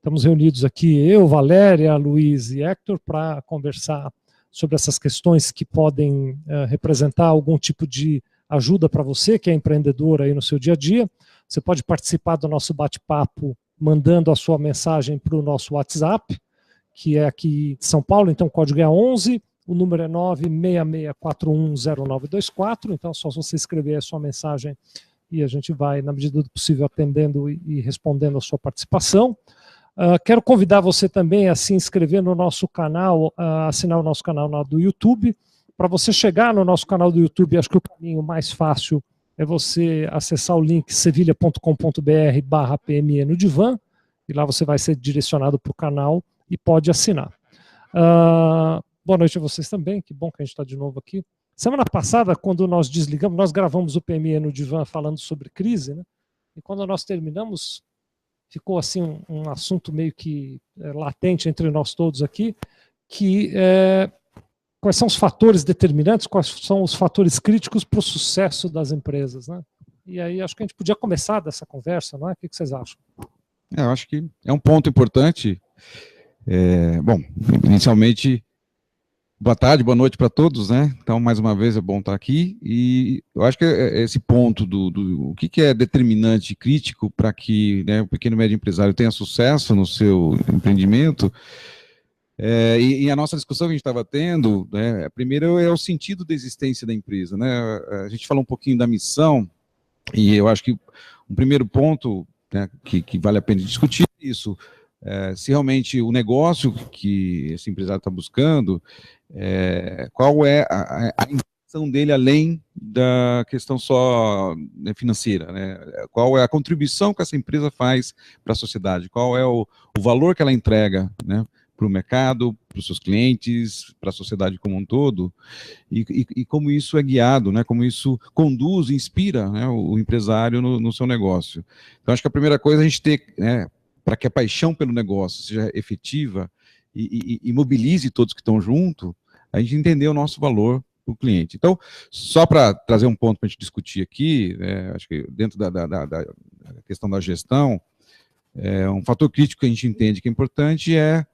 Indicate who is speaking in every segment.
Speaker 1: Estamos reunidos aqui, eu, Valéria, Luiz e Hector, para conversar sobre essas questões que podem representar algum tipo de ajuda para você, que é empreendedor aí no seu dia a dia. Você pode participar do nosso bate-papo mandando a sua mensagem para o nosso WhatsApp, que é aqui de São Paulo, então o código é 11, o número é 966410924, então é só você escrever a sua mensagem e a gente vai, na medida do possível, atendendo e respondendo a sua participação. Quero convidar você também a se inscrever no nosso canal, a assinar o nosso canal do YouTube. Para você chegar no nosso canal do YouTube, acho que o caminho mais fácil é você acessar o link sevilha.com.br/PME no Divã, e lá você vai ser direcionado para o canal e pode assinar. Boa noite a vocês também, que bom que a gente está de novo aqui. Semana passada, quando nós desligamos, nós gravamos o PME no Divã falando sobre crise, né? E quando nós terminamos, ficou assim um assunto meio que latente entre nós todos aqui, que quais são os fatores determinantes, quais são os fatores críticos para o sucesso das empresas, né? E aí acho que a gente podia começar dessa conversa, não é? O que vocês acham?
Speaker 2: Eu acho que é um ponto importante. Bom, inicialmente, boa tarde, boa noite para todos, né? Então, mais uma vez, é bom estar aqui. E eu acho que esse ponto o que é determinante crítico para que, né, o pequeno e médio empresário tenha sucesso no seu empreendimento. E a nossa discussão que a gente estava tendo, né, primeiro é o sentido da existência da empresa, né? A gente falou um pouquinho da missão, e eu acho que um primeiro ponto, né, que vale a pena discutir isso, se realmente o negócio que esse empresário está buscando, qual é a intenção dele além da questão só, né, financeira, né? Qual é a contribuição que essa empresa faz para a sociedade, qual é o valor que ela entrega, né, para o mercado, para os seus clientes, para a sociedade como um todo, e como isso é guiado, né, como isso conduz, inspira, né, o empresário no seu negócio. Então, acho que a primeira coisa é a gente ter, né, para que a paixão pelo negócio seja efetiva e mobilize todos que estão junto, a gente entender o nosso valor para o cliente. Então, só para trazer um ponto para a gente discutir aqui, acho que dentro da questão da gestão, um fator crítico que a gente entende que é importante é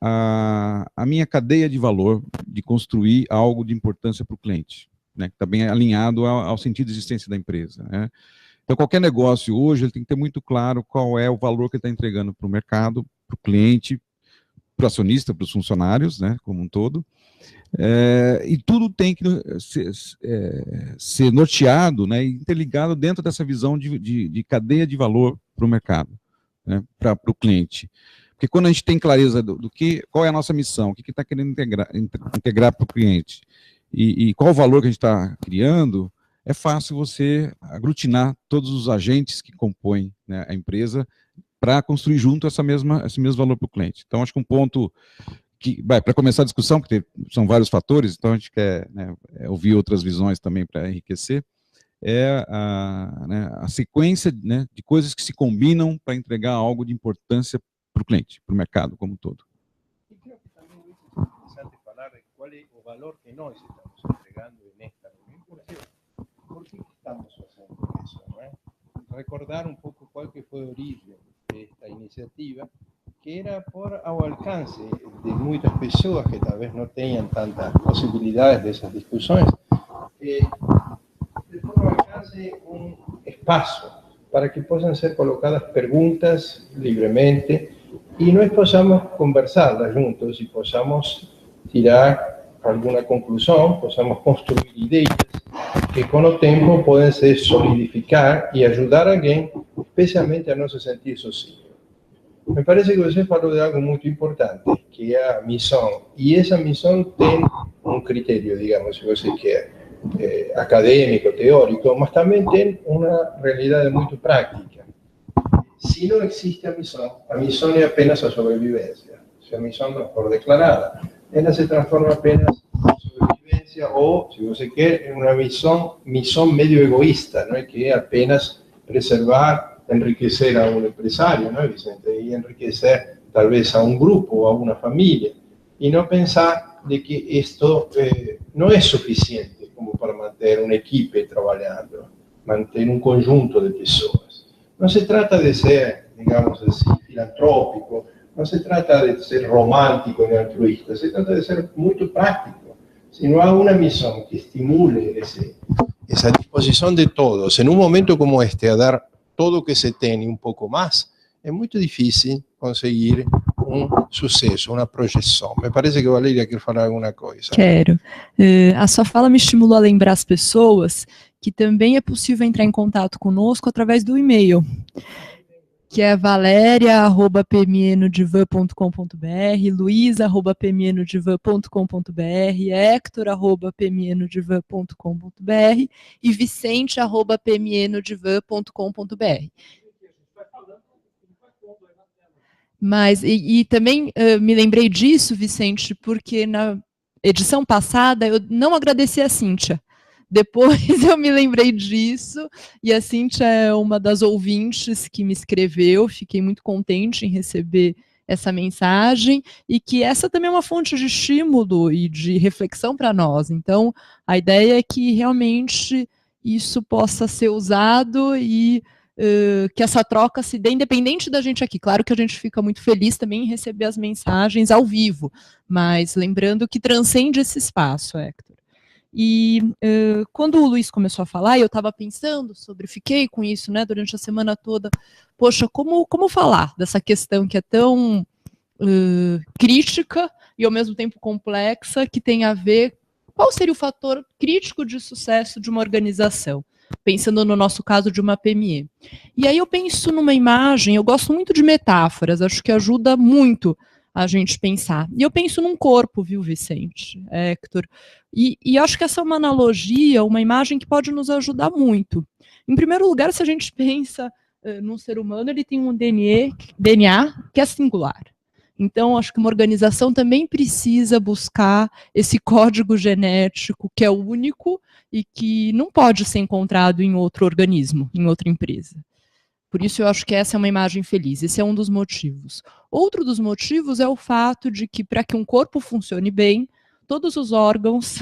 Speaker 2: a minha cadeia de valor de construir algo de importância para o cliente, né, que está bem alinhado ao sentido de existência da empresa, né? Então, qualquer negócio hoje, ele tem que ter muito claro qual é o valor que ele está entregando para o mercado, para o cliente, para o acionista, para os funcionários, né, como um todo, e tudo tem que ser norteado, né, interligado dentro dessa visão de cadeia de valor para o mercado, né, para o cliente. Porque quando a gente tem clareza qual é a nossa missão, o que está querendo integrar para o cliente, e qual o valor que a gente está criando, é fácil você aglutinar todos os agentes que compõem, né, a empresa para construir junto esse mesmo valor para o cliente. Então, acho que um ponto que, para começar a discussão, porque são vários fatores, então a gente quer, né, ouvir outras visões também para enriquecer, a sequência, né, de coisas que se combinam para entregar algo de importância para o cliente, para o mercado como um todo.
Speaker 3: E creo que também é interessante falar de qual é o valor que nós estamos entregando nesta reunião. ¿Por qué estamos haciendo eso, ¿no? Recordar un poco cuál que fue el origen de esta iniciativa, que era por ao alcance de muchas personas que tal vez no tenían tantas posibilidades de esas discusiones, de por alcance un espacio para que puedan ser colocadas preguntas libremente y nós podamos conversarlas juntos y podamos tirar alguna conclusión, podamos construir ideas que con el tiempo pueden se solidificar y ayudar a alguien, especialmente a no se sentir sozinho. Me parece que você falou de algo muito importante, que é a missão. E essa missão tem um critério, digamos, se você quer, acadêmico, teórico, mas também tem uma realidade muito prática. Se não existe a missão é apenas a sobrevivência. Se a missão não for declarada, ela se transforma apenas ou, se você quer, em uma missão meio egoísta, não é? Que é apenas preservar, enriquecer a um empresário, não é, Vicente? E enriquecer, talvez, a um grupo ou a uma família. E não pensar de que isto não é suficiente como para manter uma equipe trabalhando, manter um conjunto de pessoas. Não se trata de ser, digamos assim, filantrópico, no se trata de ser romántico ni altruista, se trata de ser muy práctico. Si no hay una misión que estimule esa disposición de todos, en un momento como este, a dar todo que se tiene y un poco más, es muy difícil conseguir um sucesso, uma projeção. Me parece que a Valéria quer falar alguma coisa.
Speaker 4: Quero. A sua fala me estimulou a lembrar as pessoas que também é possível entrar em contato conosco através do e-mail, que é valeria@pmienodivan.com.br, luiza@pmienodivan.com.br, hector@pmienodivan.com.br e vicente@pmienodivan.com.br. Mas, e também me lembrei disso, Vicente, porque na edição passada eu não agradeci a Cíntia. Depois eu me lembrei disso, e a Cíntia é uma das ouvintes que me escreveu, fiquei muito contente em receber essa mensagem, e que essa também é uma fonte de estímulo e de reflexão para nós. Então, a ideia é que realmente isso possa ser usado e que essa troca se dê independente da gente aqui. Claro que a gente fica muito feliz também em receber as mensagens ao vivo, mas lembrando que transcende esse espaço, Hector. E quando o Luiz começou a falar, eu estava pensando sobre, fiquei com isso, né, durante a semana toda, poxa, como falar dessa questão que é tão crítica e ao mesmo tempo complexa, que tem a ver, qual seria o fator crítico de sucesso de uma organização? Pensando no nosso caso de uma PME. E aí eu penso numa imagem, eu gosto muito de metáforas, acho que ajuda muito a gente pensar. E eu penso num corpo, viu, Vicente, Hector? E acho que essa é uma analogia, uma imagem que pode nos ajudar muito. Em primeiro lugar, se a gente pensa num ser humano, ele tem um DNA que é singular. Então, acho que uma organização também precisa buscar esse código genético que é único e que não pode ser encontrado em outro organismo, em outra empresa. Por isso, eu acho que essa é uma imagem feliz. Esse é um dos motivos. Outro dos motivos é o fato de que, para que um corpo funcione bem, todos os órgãos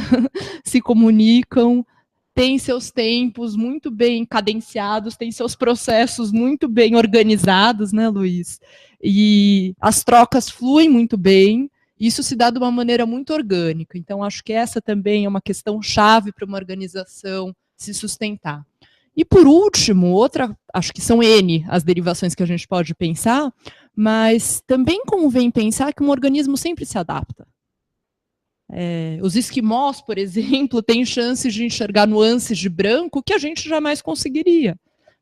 Speaker 4: se comunicam, têm seus tempos muito bem cadenciados, têm seus processos muito bem organizados, né, Luiz? E as trocas fluem muito bem, isso se dá de uma maneira muito orgânica. Então, acho que essa também é uma questão chave para uma organização se sustentar. E, por último, outra, acho que são N as derivações que a gente pode pensar, mas também convém pensar que um organismo sempre se adapta. Os esquimós, por exemplo, têm chances de enxergar nuances de branco que a gente jamais conseguiria.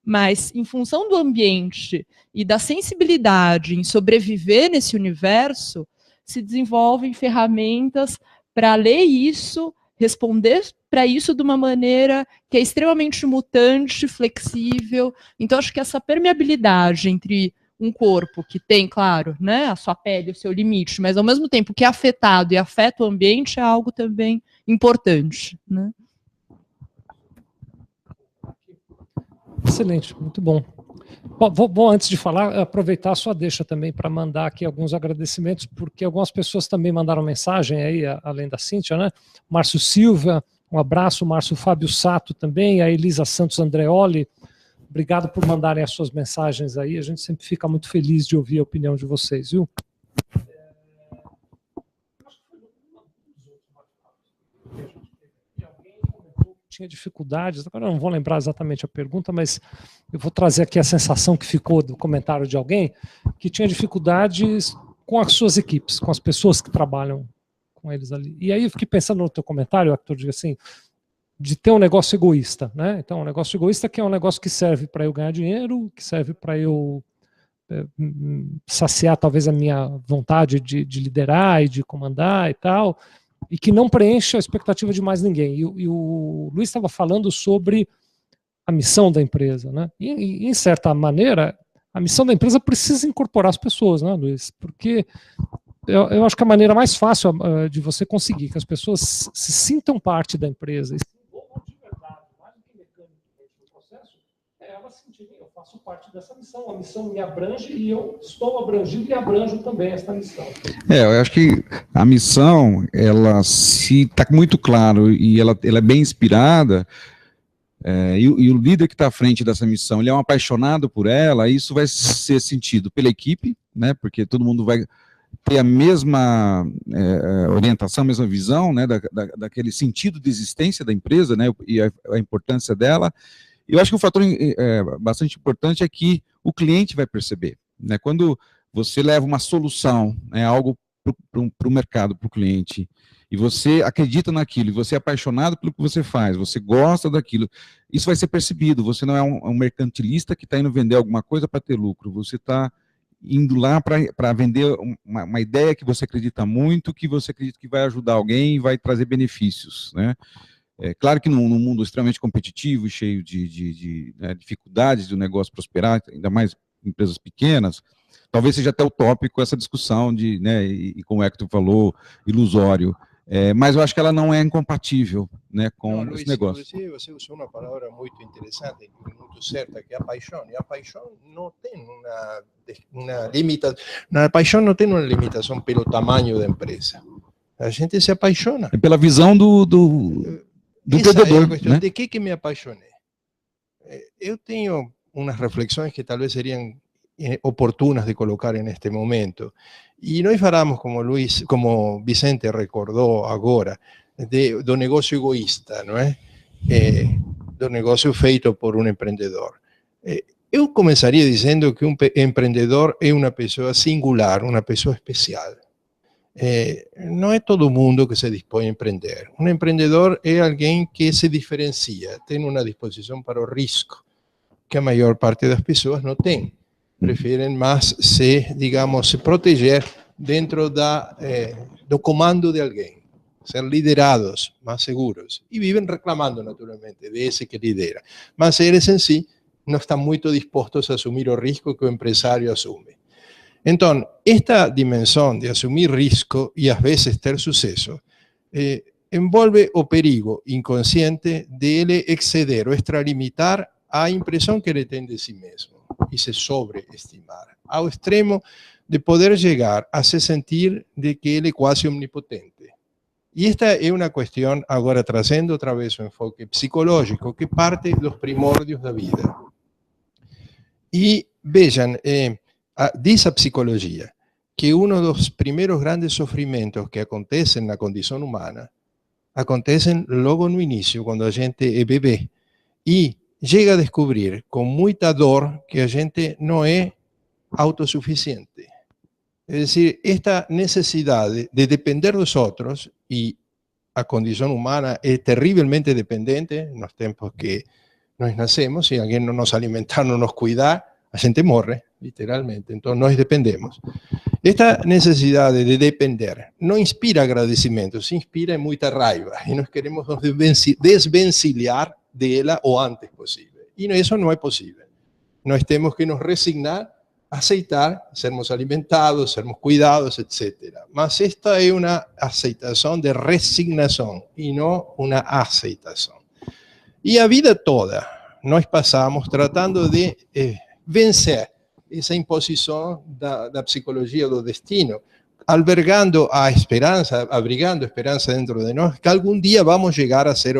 Speaker 4: Mas, em função do ambiente e da sensibilidade em sobreviver nesse universo, se desenvolvem ferramentas para ler isso, responder para isso de uma maneira que é extremamente mutante, flexível. Então, acho que essa permeabilidade entre um corpo que tem, claro, né, a sua pele, o seu limite, mas ao mesmo tempo que é afetado e afeta o ambiente, é algo também importante, né?
Speaker 1: Excelente, muito bom. Bom, antes de falar, aproveitar a sua deixa também para mandar aqui alguns agradecimentos, porque algumas pessoas também mandaram mensagem aí, além da Cíntia, né? Márcio Silva, um abraço, Márcio Fábio Sato também, a Elisa Santos Andreoli, obrigado por mandarem as suas mensagens aí, a gente sempre fica muito feliz de ouvir a opinião de vocês, viu? Tinha dificuldades, agora eu não vou lembrar exatamente a pergunta, mas eu vou trazer aqui a sensação que ficou do comentário de alguém que tinha dificuldades com as suas equipes, com as pessoas que trabalham com eles ali. E aí eu fiquei pensando no teu comentário, Hector, assim, de ter um negócio egoísta, né? Então, um negócio egoísta que é um negócio que serve para eu ganhar dinheiro, que serve para eu saciar talvez a minha vontade de liderar e de comandar e tal, e que não preenche a expectativa de mais ninguém. E o Luiz estava falando sobre a missão da empresa, né? E, em certa maneira, a missão da empresa precisa incorporar as pessoas, né, Luiz? Porque eu acho que a maneira mais fácil de você conseguir que as pessoas se sintam parte da empresa e se envolvam de verdade, mais do que mecanicamente no processo, é elas sentirem, eu faço parte dessa missão, a missão me abrange e eu estou abrangido e abranjo também esta missão.
Speaker 2: Eu acho que a missão, ela se está muito claro e ela é bem inspirada, e o líder que está à frente dessa missão, ele é um apaixonado por ela, isso vai ser sentido pela equipe, né, porque todo mundo vai ter a mesma orientação, a mesma visão, né, daquele sentido de existência da empresa, né, e a importância dela. E eu acho que o fator bastante importante é que o cliente vai perceber, né, quando você leva uma solução, né, algo para o mercado, para o cliente, e você acredita naquilo, e você é apaixonado pelo que você faz, você gosta daquilo, isso vai ser percebido. Você não é um mercantilista que está indo vender alguma coisa para ter lucro, você está indo lá para vender uma ideia que você acredita muito, que você acredita que vai ajudar alguém e vai trazer benefícios, né? É claro que num mundo extremamente competitivo, cheio de dificuldades de um negócio prosperar, ainda mais empresas pequenas, talvez seja até utópico essa discussão de, né, e como é que tu falou, ilusório. Mas eu acho que ela não é incompatível, né, com
Speaker 3: Luiz,
Speaker 2: esse negócio.
Speaker 3: Você usou uma palavra muito interessante e muito certa, que é a paixão. E a paixão não tem uma limitação. A paixão não tem uma limitação pelo tamanho da empresa. A gente se apaixona.
Speaker 2: É pela visão do vendedor,
Speaker 3: é a questão,
Speaker 2: né?
Speaker 3: de que me apaixonei? Eu tenho umas reflexões que talvez seriam oportunas de colocar neste momento. E nós falamos, como Vicente recordou agora, do negócio egoísta, não é? Do negócio feito por um empreendedor. Eu começaria dizendo que um empreendedor é uma pessoa singular, uma pessoa especial. Não é todo mundo que se dispõe a empreender. Um empreendedor é alguém que se diferencia, tem uma disposição para o risco, que a maior parte das pessoas não tem. Preferem mais se proteger dentro do comando de alguém, ser liderados, mais seguros. E vivem reclamando, naturalmente, desse que lidera. Mas eles em si não estão muito dispostos a assumir o risco que o empresário assume. Então, esta dimensão de assumir risco e às vezes ter sucesso envolve o perigo inconsciente de ele exceder ou extralimitar a impressão que ele tem de si mesmo e se sobreestimar, ao extremo de poder chegar a se sentir de que ele é quase omnipotente. E esta é uma questão, agora trazendo outra vez um enfoque psicológico, que parte dos primórdios da vida. E vejam, diz a psicologia que um dos primeiros grandes sofrimentos que acontecem na condição humana acontecem logo no início, quando a gente é bebê, e chega a descobrir com muita dor que a gente não é autossuficiente. É decir, esta necessidade de depender dos outros, e a condição humana é terrivelmente dependente nos tempos que nós nascemos, se alguém não nos alimentar, não nos cuidar, a gente morre, literalmente. Então, nós dependemos. Esta necessidade de depender não inspira agradecimento, se inspira muita raiva. E nós queremos nos desvencilhar dela o antes possível. E isso não é possível. Nós temos que nos resignar, aceitar, sermos alimentados, sermos cuidados, etc. Mas esta é uma aceitação de resignação e não uma aceitação. E a vida toda nós passamos tratando de vencer essa imposição da psicologia do destino, albergando a esperança, abrigando a esperança dentro de nós, que algum dia vamos chegar a ser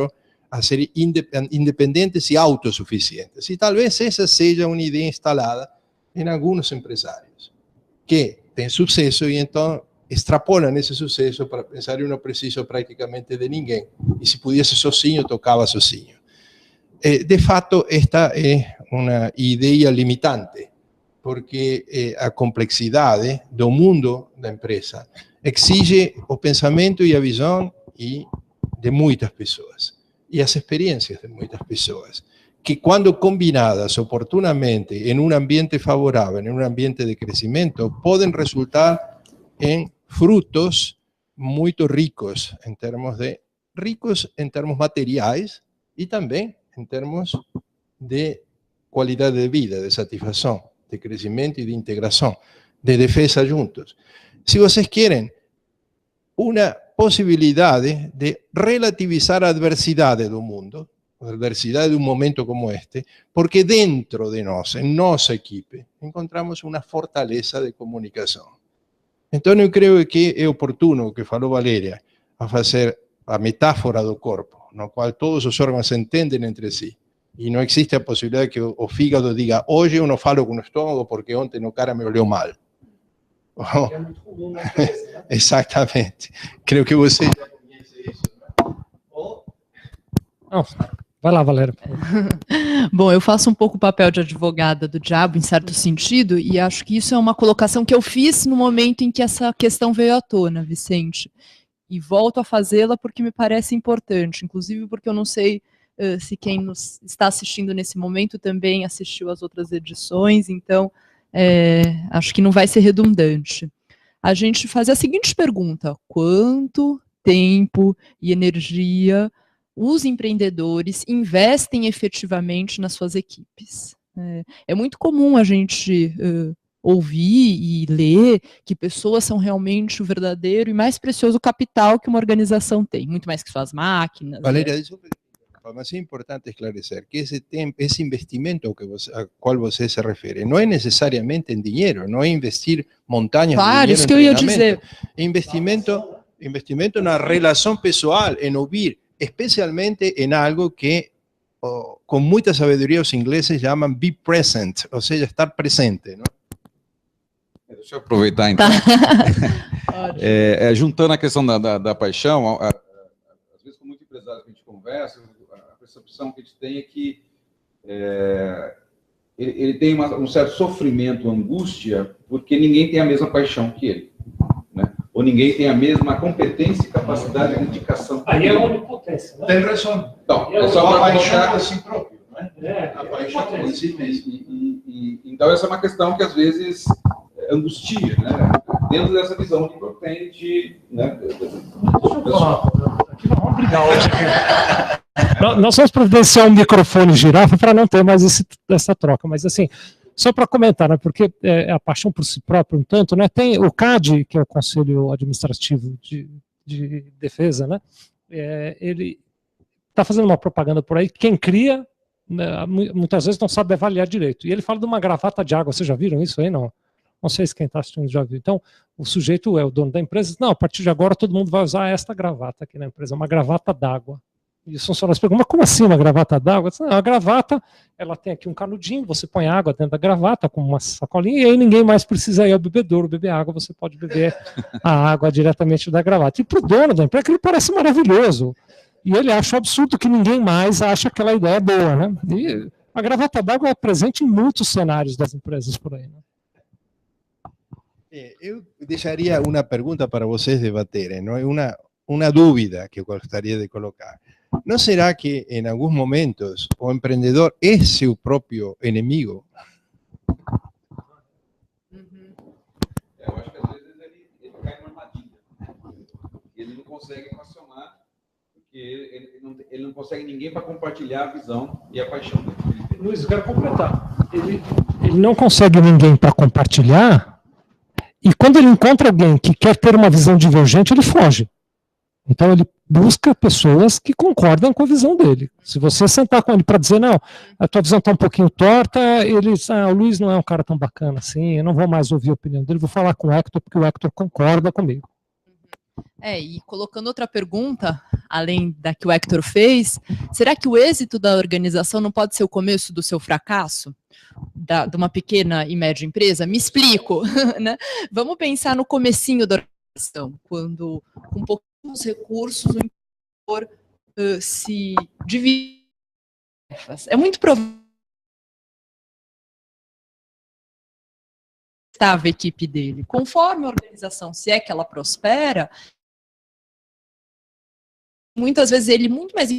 Speaker 3: independentes e autossuficientes. E talvez essa seja uma ideia instalada em alguns empresários, que têm sucesso e então extrapolam esse sucesso para pensar que eu não preciso praticamente de ninguém. E se pudesse sozinho, tocava sozinho. De fato, esta é uma ideia limitante, porque a complexidade do mundo da empresa exige o pensamento e a visão de muitas pessoas e as experiências de muitas pessoas, que quando combinadas oportunamente em um ambiente favorável, em um ambiente de crescimento, podem resultar em frutos muito ricos em termos materiais e também em termos de qualidade de vida, de satisfação, de crescimento e de integração, de defesa juntos. Se vocês querem uma possibilidade de relativizar a adversidade do mundo, a adversidade de um momento como este, porque dentro de nós, em nossa equipe, encontramos uma fortaleza de comunicação. Então eu creio que é oportuno o que falou Valéria, a fazer a metáfora do corpo, no qual todos os órgãos se entendem entre si, E não existe a possibilidade que o fígado diga, hoje eu não falo com o estômago porque ontem o cara me olhou mal.
Speaker 1: É muito comum na empresa, né?
Speaker 3: Exatamente. Creio que você já conhece isso.
Speaker 1: Não, vai lá, Valéria.
Speaker 4: Bom, eu faço um pouco o papel de advogada do diabo, em certo sentido, e acho que isso é uma colocação que eu fiz no momento em que essa questão veio à tona, Vicente. E volto a fazê-la porque me parece importante, inclusive porque eu não sei se quem nos está assistindo nesse momento também assistiu às outras edições, então acho que não vai ser redundante. A gente faz a seguinte pergunta: quanto tempo e energia os empreendedores investem efetivamente nas suas equipes? É muito comum a gente ouvir e ler que pessoas são realmente o verdadeiro e mais precioso capital que uma organização tem, muito mais que suas máquinas.
Speaker 3: Valéria, isso mas é importante esclarecer que esse investimento a qual você se refere não é necessariamente em dinheiro, não é investir montanhas de dinheiro
Speaker 4: isso que eu ia dizer.
Speaker 3: É investimento na relação pessoal, em ouvir, especialmente em algo que com muita sabedoria os ingleses chamam be present, ou seja, estar presente, não?
Speaker 2: Deixa eu aproveitar, então. Juntando a questão da paixão, às vezes com muitos empresários que a gente conversa, a percepção que a gente tem é que ele tem um certo sofrimento, angústia, porque ninguém tem a mesma paixão que ele, né? Ou ninguém tem a mesma competência, capacidade e dedicação.
Speaker 1: Aí é onipotência, né?
Speaker 3: Tem razão.
Speaker 2: Então, é só para
Speaker 3: paixão a si próprio, né?
Speaker 1: A
Speaker 3: paixão por si mesmo.
Speaker 2: Então, essa é uma questão que às vezes angustia, né? Dentro dessa visão que eu tenho de... Né?
Speaker 1: Deixa eu falar, aqui vamos brigar hoje. Nós vamos providenciar um microfone girafa para não ter mais essa troca, mas assim, só para comentar, né, porque a paixão por si próprio, um tanto, né, tem o CAD, que é o Conselho Administrativo de Defesa, né, ele está fazendo uma propaganda por aí, quem cria, né, muitas vezes não sabe avaliar direito, e ele fala de uma gravata de água, vocês já viram isso aí, não? Não sei se quem está assistindo já viu. Então, o sujeito é o dono da empresa, diz, não, a partir de agora todo mundo vai usar esta gravata aqui na empresa, uma gravata d'água. E os funcionários perguntam, mas como assim uma gravata d'água? A gravata, ela tem aqui um canudinho, você põe água dentro da gravata com uma sacolinha, e aí ninguém mais precisa ir ao bebedouro beber água, você pode beber a água diretamente da gravata. E para o dono da empresa, aquilo parece maravilhoso. E ele acha um absurdo que ninguém mais acha aquela ideia boa, né? E a gravata d'água é presente em muitos cenários das empresas por aí, né?
Speaker 3: Eu deixaria uma pergunta para vocês debaterem, não é uma dúvida que eu gostaria de colocar. Não será que em alguns momentos o empreendedor é seu próprio inimigo?
Speaker 2: Eu acho que às vezes ele cai numa armadilha. Ele não consegue equacionar, porque ele não consegue ninguém para compartilhar a visão e a paixão dele.
Speaker 1: Luiz, eu quero completar. Ele não consegue ninguém para compartilhar, e quando ele encontra alguém que quer ter uma visão divergente, ele foge. Então ele busca pessoas que concordam com a visão dele. Se você sentar com ele para dizer, não, a tua visão está um pouquinho torta, ele diz, o Luiz não é um cara tão bacana assim, eu não vou mais ouvir a opinião dele, vou falar com o Hector, porque o Hector concorda comigo.
Speaker 4: E colocando outra pergunta, além da que o Hector fez, será que o êxito da organização não pode ser o começo do seu fracasso? De uma pequena e média empresa? Me explico, né? Vamos pensar no comecinho da organização, quando com poucos recursos o empreendedor se divide. É muito provável a equipe dele. Conforme a organização, se é que ela prospera, muitas vezes ele muito mais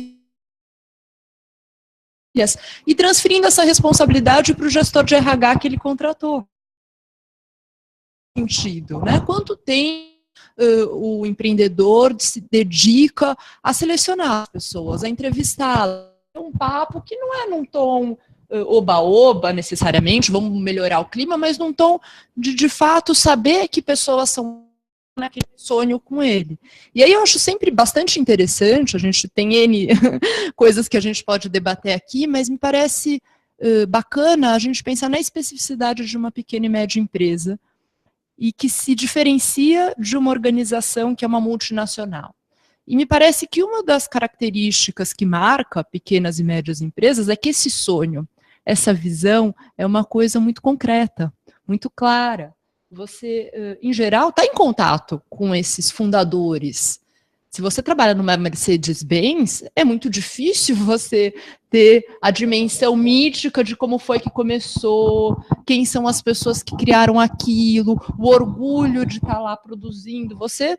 Speaker 4: e transferindo essa responsabilidade para o gestor de RH que ele contratou. Sentido, né? Quanto tempo o empreendedor se dedica a selecionar as pessoas, a entrevistá-las? É um papo que não é num tom oba-oba necessariamente, vamos melhorar o clima, mas num tom de fato saber que pessoas são naquele sonho com ele. E aí eu acho sempre bastante interessante, a gente tem N coisas que a gente pode debater aqui, mas me parece bacana a gente pensar na especificidade de uma pequena e média empresa e que se diferencia de uma organização que é uma multinacional. E me parece que uma das características que marca pequenas e médias empresas é que esse sonho, essa visão, é uma coisa muito concreta, muito clara. Você, em geral, está em contato com esses fundadores. Se você trabalha numa Mercedes-Benz, é muito difícil você ter a dimensão mítica de como foi que começou, quem são as pessoas que criaram aquilo, o orgulho de estar lá produzindo. Você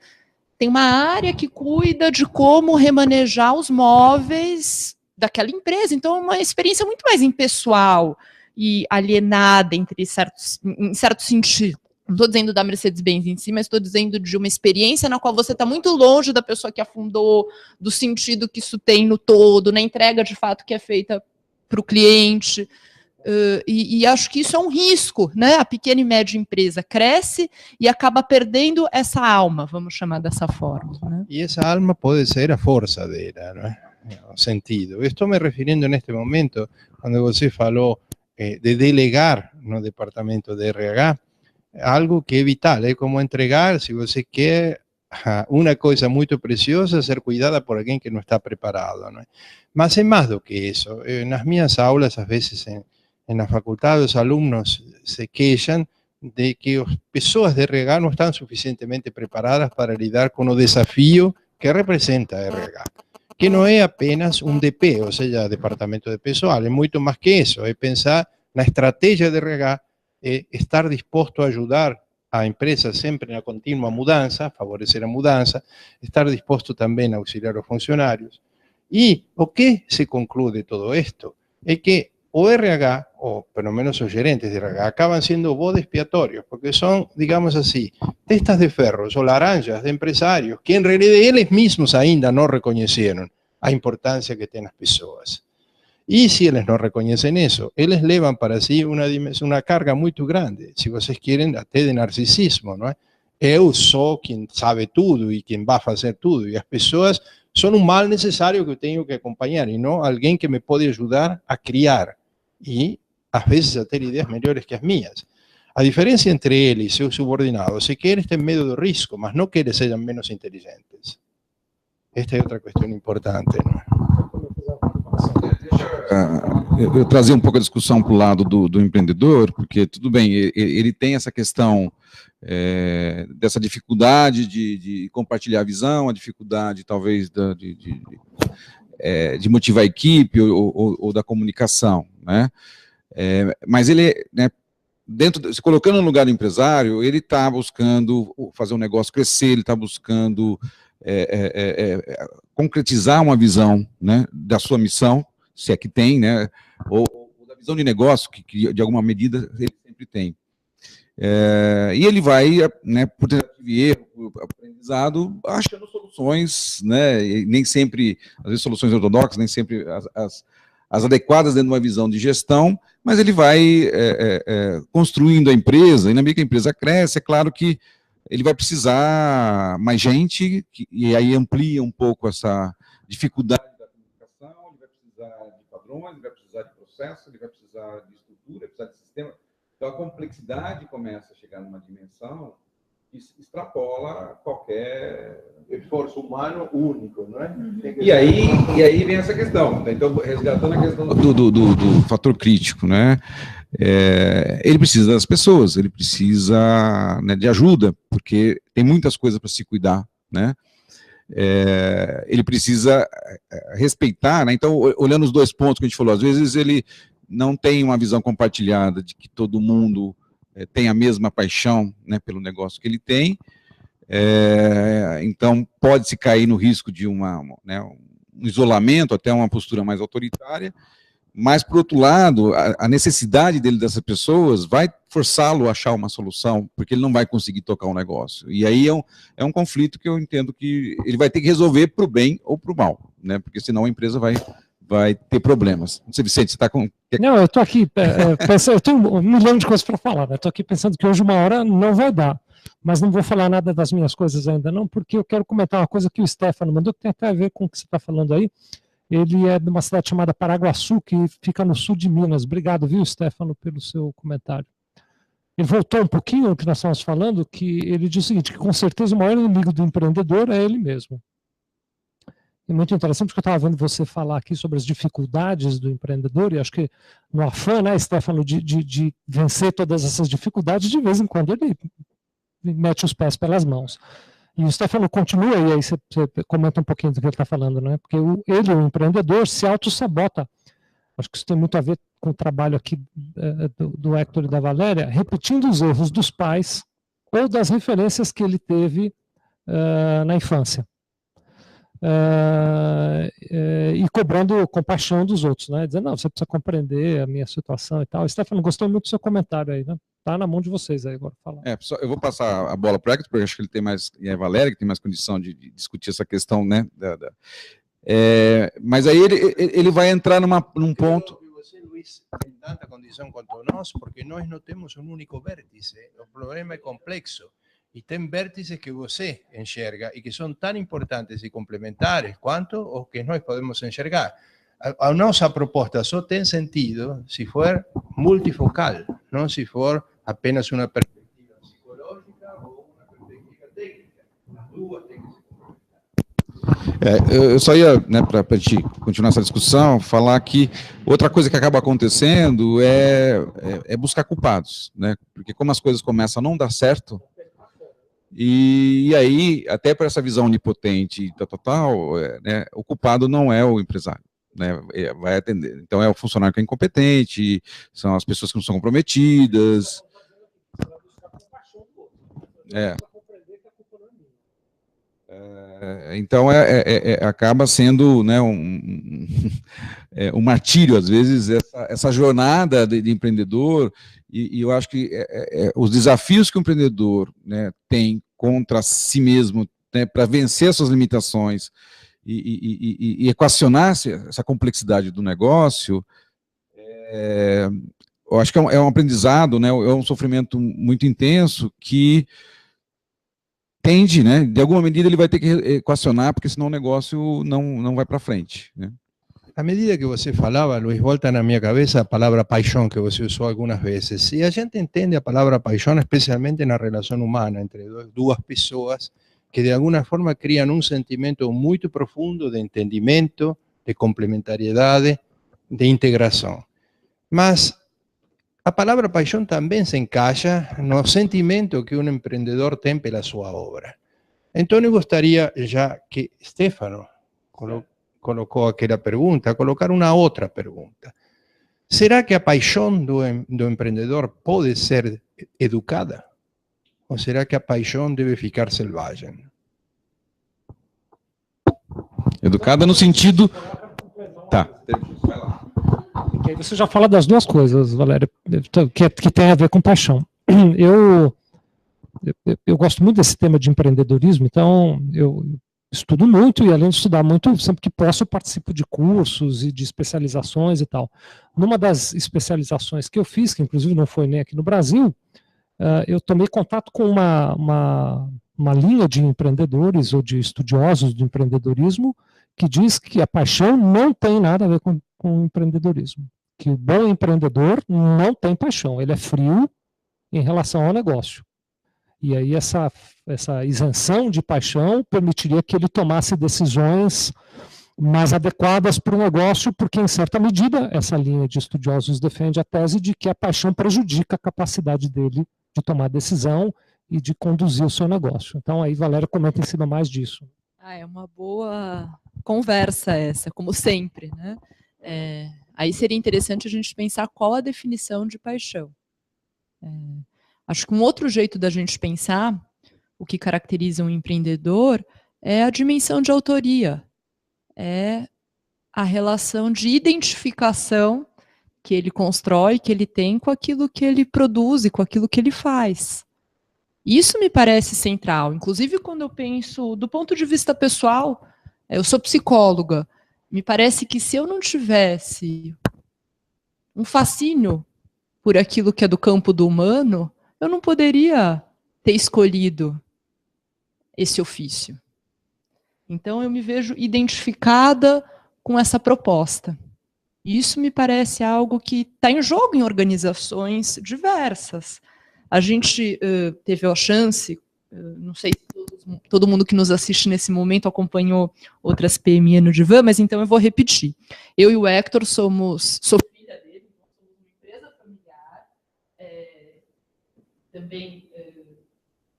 Speaker 4: tem uma área que cuida de como remanejar os móveis daquela empresa. Então, é uma experiência muito mais impessoal e alienada em certo sentido. Não estou dizendo da Mercedes-Benz em si, mas estou dizendo de uma experiência na qual você está muito longe da pessoa que afundou, do sentido que isso tem no todo, na entrega de fato que é feita para o cliente. E acho que isso é um risco, né? A pequena e média empresa cresce e acaba perdendo essa alma, vamos chamar dessa forma, né?
Speaker 3: Y esa alma puede ser a força dela, ¿no? Sentido. Estou me referindo neste momento, quando você falou de delegar no departamento de RH, algo que é vital, é como entregar, se você quer uma coisa muito preciosa, ser cuidada por alguém que não está preparado, ¿no? Mas é mais do que isso. Nas minhas aulas, às vezes, na faculdade, os alunos se queixam de que as pessoas de RH não estão suficientemente preparadas para lidar com o desafio que representa a RH, que não é apenas um DP, ou seja, departamento de pessoal, é muito mais que isso, é pensar na estratégia de RH, é estar disposto a ajudar a empresa sempre na contínua mudança, favorecer a mudança, estar disposto também a auxiliar os funcionários. E o que se conclui de todo isto é que o RH, ou pelo menos os gerentes de RH, acabam sendo bodes expiatórios, porque são, digamos assim, testas de ferros ou laranjas de empresários que, em realidade, eles mesmos ainda não reconheceram a importância que têm as pessoas. E se eles não reconhecem isso, eles levam para si uma carga muito grande, se vocês querem, até de narcisismo, não é? Eu sou quem sabe tudo e quem vai fazer tudo, e as pessoas são um mal necessário que eu tenho que acompanhar, e não alguém que me pode ajudar a criar, e às vezes a ter ideias melhores que as minhas. A diferença entre ele e seus subordinados é que eles têm medo do risco, mas não que eles sejam menos inteligentes. Esta é outra questão importante, não é?
Speaker 2: Eu trazer um pouco a discussão para o lado do empreendedor, porque tudo bem, ele tem essa questão dessa dificuldade de compartilhar a visão, a dificuldade talvez de motivar a equipe ou da comunicação, né? Mas ele, né, se colocando no lugar do empresário, ele está buscando fazer um negócio crescer, ele está buscando concretizar uma visão, né, da sua missão, se é que tem, né, ou da visão de negócio, que de alguma medida ele sempre tem. E ele vai, né, por tentativa e erro, por aprendizado, achando soluções, né, e nem sempre, às vezes soluções ortodoxas, nem sempre as adequadas dentro de uma visão de gestão, mas ele vai construindo a empresa, e na medida que a empresa cresce, é claro que ele vai precisar mais gente, e aí amplia um pouco essa dificuldade da comunicação, ele vai precisar de padrões, ele vai precisar de processo, ele vai precisar de estrutura, vai precisar de sistema. Então, a complexidade começa a chegar numa dimensão que extrapola qualquer
Speaker 3: esforço humano único, não é?
Speaker 2: E aí vem essa questão. Então, resgatando a questão do fator crítico, né? Ele precisa das pessoas, ele precisa, né, de ajuda, porque tem muitas coisas para se cuidar, né? Ele precisa respeitar, né? Então, olhando os dois pontos que a gente falou, às vezes ele não tem uma visão compartilhada de que todo mundo tem a mesma paixão, né, pelo negócio que ele tem, então pode-se cair no risco de um isolamento, até uma postura mais autoritária, mas, por outro lado, a necessidade dessas pessoas vai forçá-lo a achar uma solução, porque ele não vai conseguir tocar um negócio. E aí é um conflito que eu entendo que ele vai ter que resolver para o bem ou para o mal, né? Porque senão a empresa vai ter problemas. Não sei, Vicente, você está com...
Speaker 1: Não, eu estou aqui pensando, eu tenho um milhão de coisas para falar, né? Estou aqui pensando que hoje uma hora não vai dar, mas não vou falar nada das minhas coisas ainda não, porque eu quero comentar uma coisa que o Stefano mandou, que tem até a ver com o que você está falando aí. Ele é de uma cidade chamada Paraguaçu, que fica no sul de Minas. Obrigado, viu, Stefano, pelo seu comentário. Ele voltou um pouquinho ao que nós estávamos falando, que ele diz o seguinte, que com certeza o maior inimigo do empreendedor é ele mesmo. é muito interessante, porque eu estava vendo você falar aqui sobre as dificuldades do empreendedor, e acho que no afã, né, Stefano, de vencer todas essas dificuldades, de vez em quando ele mete os pés pelas mãos. E o Stefano continua, e aí você comenta um pouquinho do que ele está falando, né? Porque ele, o empreendedor, se auto-sabota. Acho que isso tem muito a ver com o trabalho aqui do Hector e da Valéria, repetindo os erros dos pais ou das referências que ele teve na infância. E cobrando compaixão dos outros, né? Dizendo, não, você precisa compreender a minha situação e tal. O Stefano, gostou muito do seu comentário aí, né? Tá na mão de vocês aí agora. Falar.
Speaker 2: Eu vou passar a bola para o Hector, porque acho que ele tem mais, e a Valéria, que tem mais condição de discutir essa questão, né? Mas aí ele vai entrar num ponto.
Speaker 3: Você, Luiz, tem tanta condição quanto nós, porque nós não temos um único vértice. O problema é complexo. E tem vértices que você enxerga e que são tão importantes e complementares quanto os que nós podemos enxergar. A nossa proposta só tem sentido se for multifocal, não se for apenas uma perspectiva psicológica ou uma perspectiva técnica. As duas têm que se complementar.
Speaker 2: Eu só ia, né, para a gente continuar essa discussão, falar que outra coisa que acaba acontecendo é buscar culpados, né? Porque como as coisas começam a não dar certo, e aí, até por essa visão onipotente total, né, o culpado não é o empresário, né, vai atender. Então é o funcionário que é incompetente, são as pessoas que não são comprometidas. Então acaba sendo, né, um martírio, às vezes, essa jornada de empreendedor, e eu acho que os desafios que o empreendedor, né, tem contra si mesmo, né, para vencer suas limitações e equacionar essa complexidade do negócio, eu acho que é um aprendizado, né, é um sofrimento muito intenso que tende, né, de alguma medida ele vai ter que equacionar, porque senão o negócio não vai para frente, né?
Speaker 3: À medida que você falava, Luiz, volta na minha cabeça a palavra paixão que você usou algumas vezes. E a gente entende a palavra paixão especialmente na relação humana entre duas pessoas que de alguma forma criam um sentimento muito profundo de entendimento, de complementariedade, de integração. Mas a palavra paixão também se encaixa no sentimento que um empreendedor tem pela sua obra. Então eu gostaria, já que Stefano colocou aquela pergunta, colocar uma outra pergunta. Será que a paixão do empreendedor pode ser educada? Ou será que a paixão deve ficar selvagem?
Speaker 2: Educada no sentido... Tá.
Speaker 1: Okay, você já fala das duas coisas, Valéria, que tem a ver com paixão. Eu gosto muito desse tema de empreendedorismo, então eu estudo muito e, além de estudar muito, sempre que posso, eu participo de cursos e de especializações e tal. Numa das especializações que eu fiz, que inclusive não foi nem aqui no Brasil, eu tomei contato com uma linha de empreendedores ou de estudiosos do empreendedorismo que diz que a paixão não tem nada a ver com empreendedorismo. Que o bom empreendedor não tem paixão, ele é frio em relação ao negócio. E aí essa isenção de paixão permitiria que ele tomasse decisões mais adequadas para o negócio, porque, em certa medida, essa linha de estudiosos defende a tese de que a paixão prejudica a capacidade dele de tomar decisão e de conduzir o seu negócio. Então, aí, Valéria, comenta em cima mais disso.
Speaker 4: É uma boa conversa essa, como sempre, né? Aí seria interessante a gente pensar qual a definição de paixão. Acho que um outro jeito da gente pensar o que caracteriza um empreendedor é a dimensão de autoria, é a relação de identificação que ele constrói, que ele tem com aquilo que ele produz e com aquilo que ele faz. Isso me parece central, inclusive quando eu penso do ponto de vista pessoal, eu sou psicóloga, me parece que se eu não tivesse um fascínio por aquilo que é do campo do humano, eu não poderia ter escolhido esse ofício. Então eu me vejo identificada com essa proposta. Isso me parece algo que está em jogo em organizações diversas. A gente teve a chance, não sei todo mundo que nos assiste nesse momento acompanhou outras PME no Divã, mas então eu vou repetir. Eu e o Hector sou filha dele, somos uma empresa familiar, também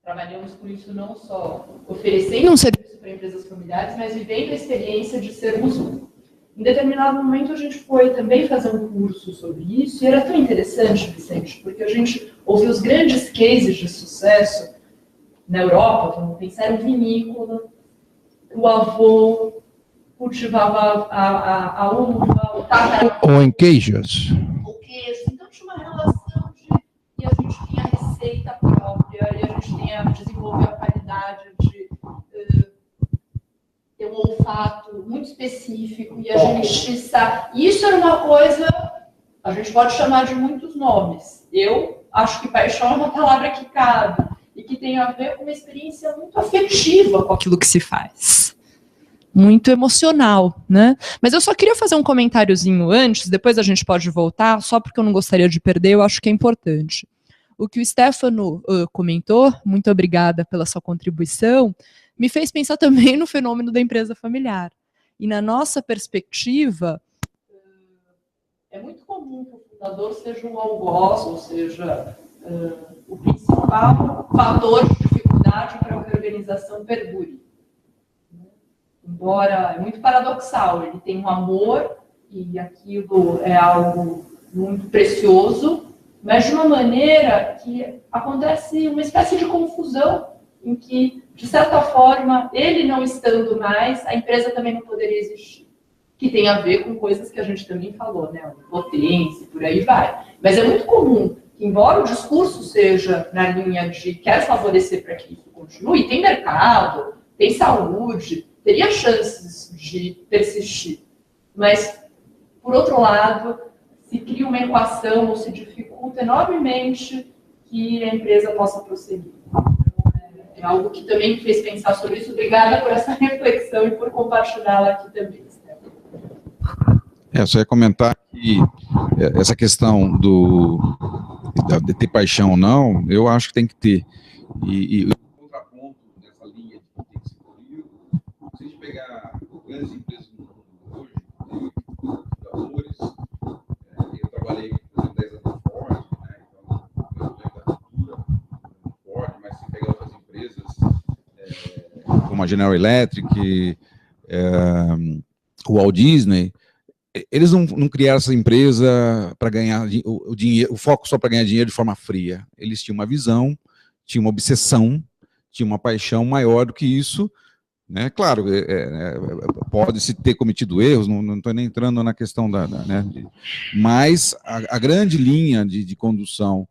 Speaker 4: trabalhamos com isso não só oferecendo um serviço para empresas familiares, mas vivendo a experiência de sermos um. Em determinado momento, a gente foi também fazer um curso sobre isso, e era tão interessante, Vicente, porque a gente ouviu os grandes cases de sucesso na Europa, vamos pensar em vinícola, o avô cultivava a uva, o tatara...
Speaker 3: Ou em queijos.
Speaker 4: O queijo. Então, tinha uma relação e a gente tinha receita própria, e a gente desenvolveu a qualidade de ter um olfato muito específico, e a gente sabe... Isso era uma coisa, a gente pode chamar de muitos nomes. Eu acho que paixão é uma palavra que cabe, e que tem a ver com uma experiência muito afetiva com aquilo que se faz. Muito emocional, né? Mas eu só queria fazer um comentáriozinho antes, depois a gente pode voltar, só porque eu não gostaria de perder, eu acho que é importante. O que o Stefano comentou, muito obrigada pela sua contribuição, me fez pensar também no fenômeno da empresa familiar. E na nossa perspectiva, é muito comum que o fundador seja um algoz, ou seja, o principal fator de dificuldade para que a organização perdure. Embora é muito paradoxal, ele tem um amor e aquilo é algo muito precioso, mas de uma maneira que acontece uma espécie de confusão em que, de certa forma, ele não estando mais, a empresa também não poderia existir. Que tem a ver com coisas que a gente também falou, né? Potência, por aí vai. Mas é muito comum que, embora o discurso seja na linha de quer favorecer para que isso continue, tem mercado, tem saúde, teria chances de persistir. Mas, por outro lado, se cria uma equação ou se dificulta enormemente que a empresa possa prosseguir. É algo que também me fez pensar sobre isso. Obrigada por essa reflexão e por compartilhá-la aqui também, Stefano.
Speaker 2: Eu só ia comentar que essa questão de ter paixão ou não, eu acho que tem que ter. E o contraponto dessa linha de que tem que ser colhido, se a gente pegar grandes empresas no mundo hoje, fundadores, eu trabalhei com 10 anos na Ford, né, então eu lembro da cultura Ford, mas se pegar outras empresas, como a General Electric, o Walt Disney, eles não criaram essa empresa para ganhar o dinheiro, o foco só para ganhar dinheiro de forma fria. Eles tinham uma visão, tinham uma obsessão, tinham uma paixão maior do que isso, né? Claro, pode-se ter cometido erros, não estou nem entrando na questão né? Mas a grande linha de condução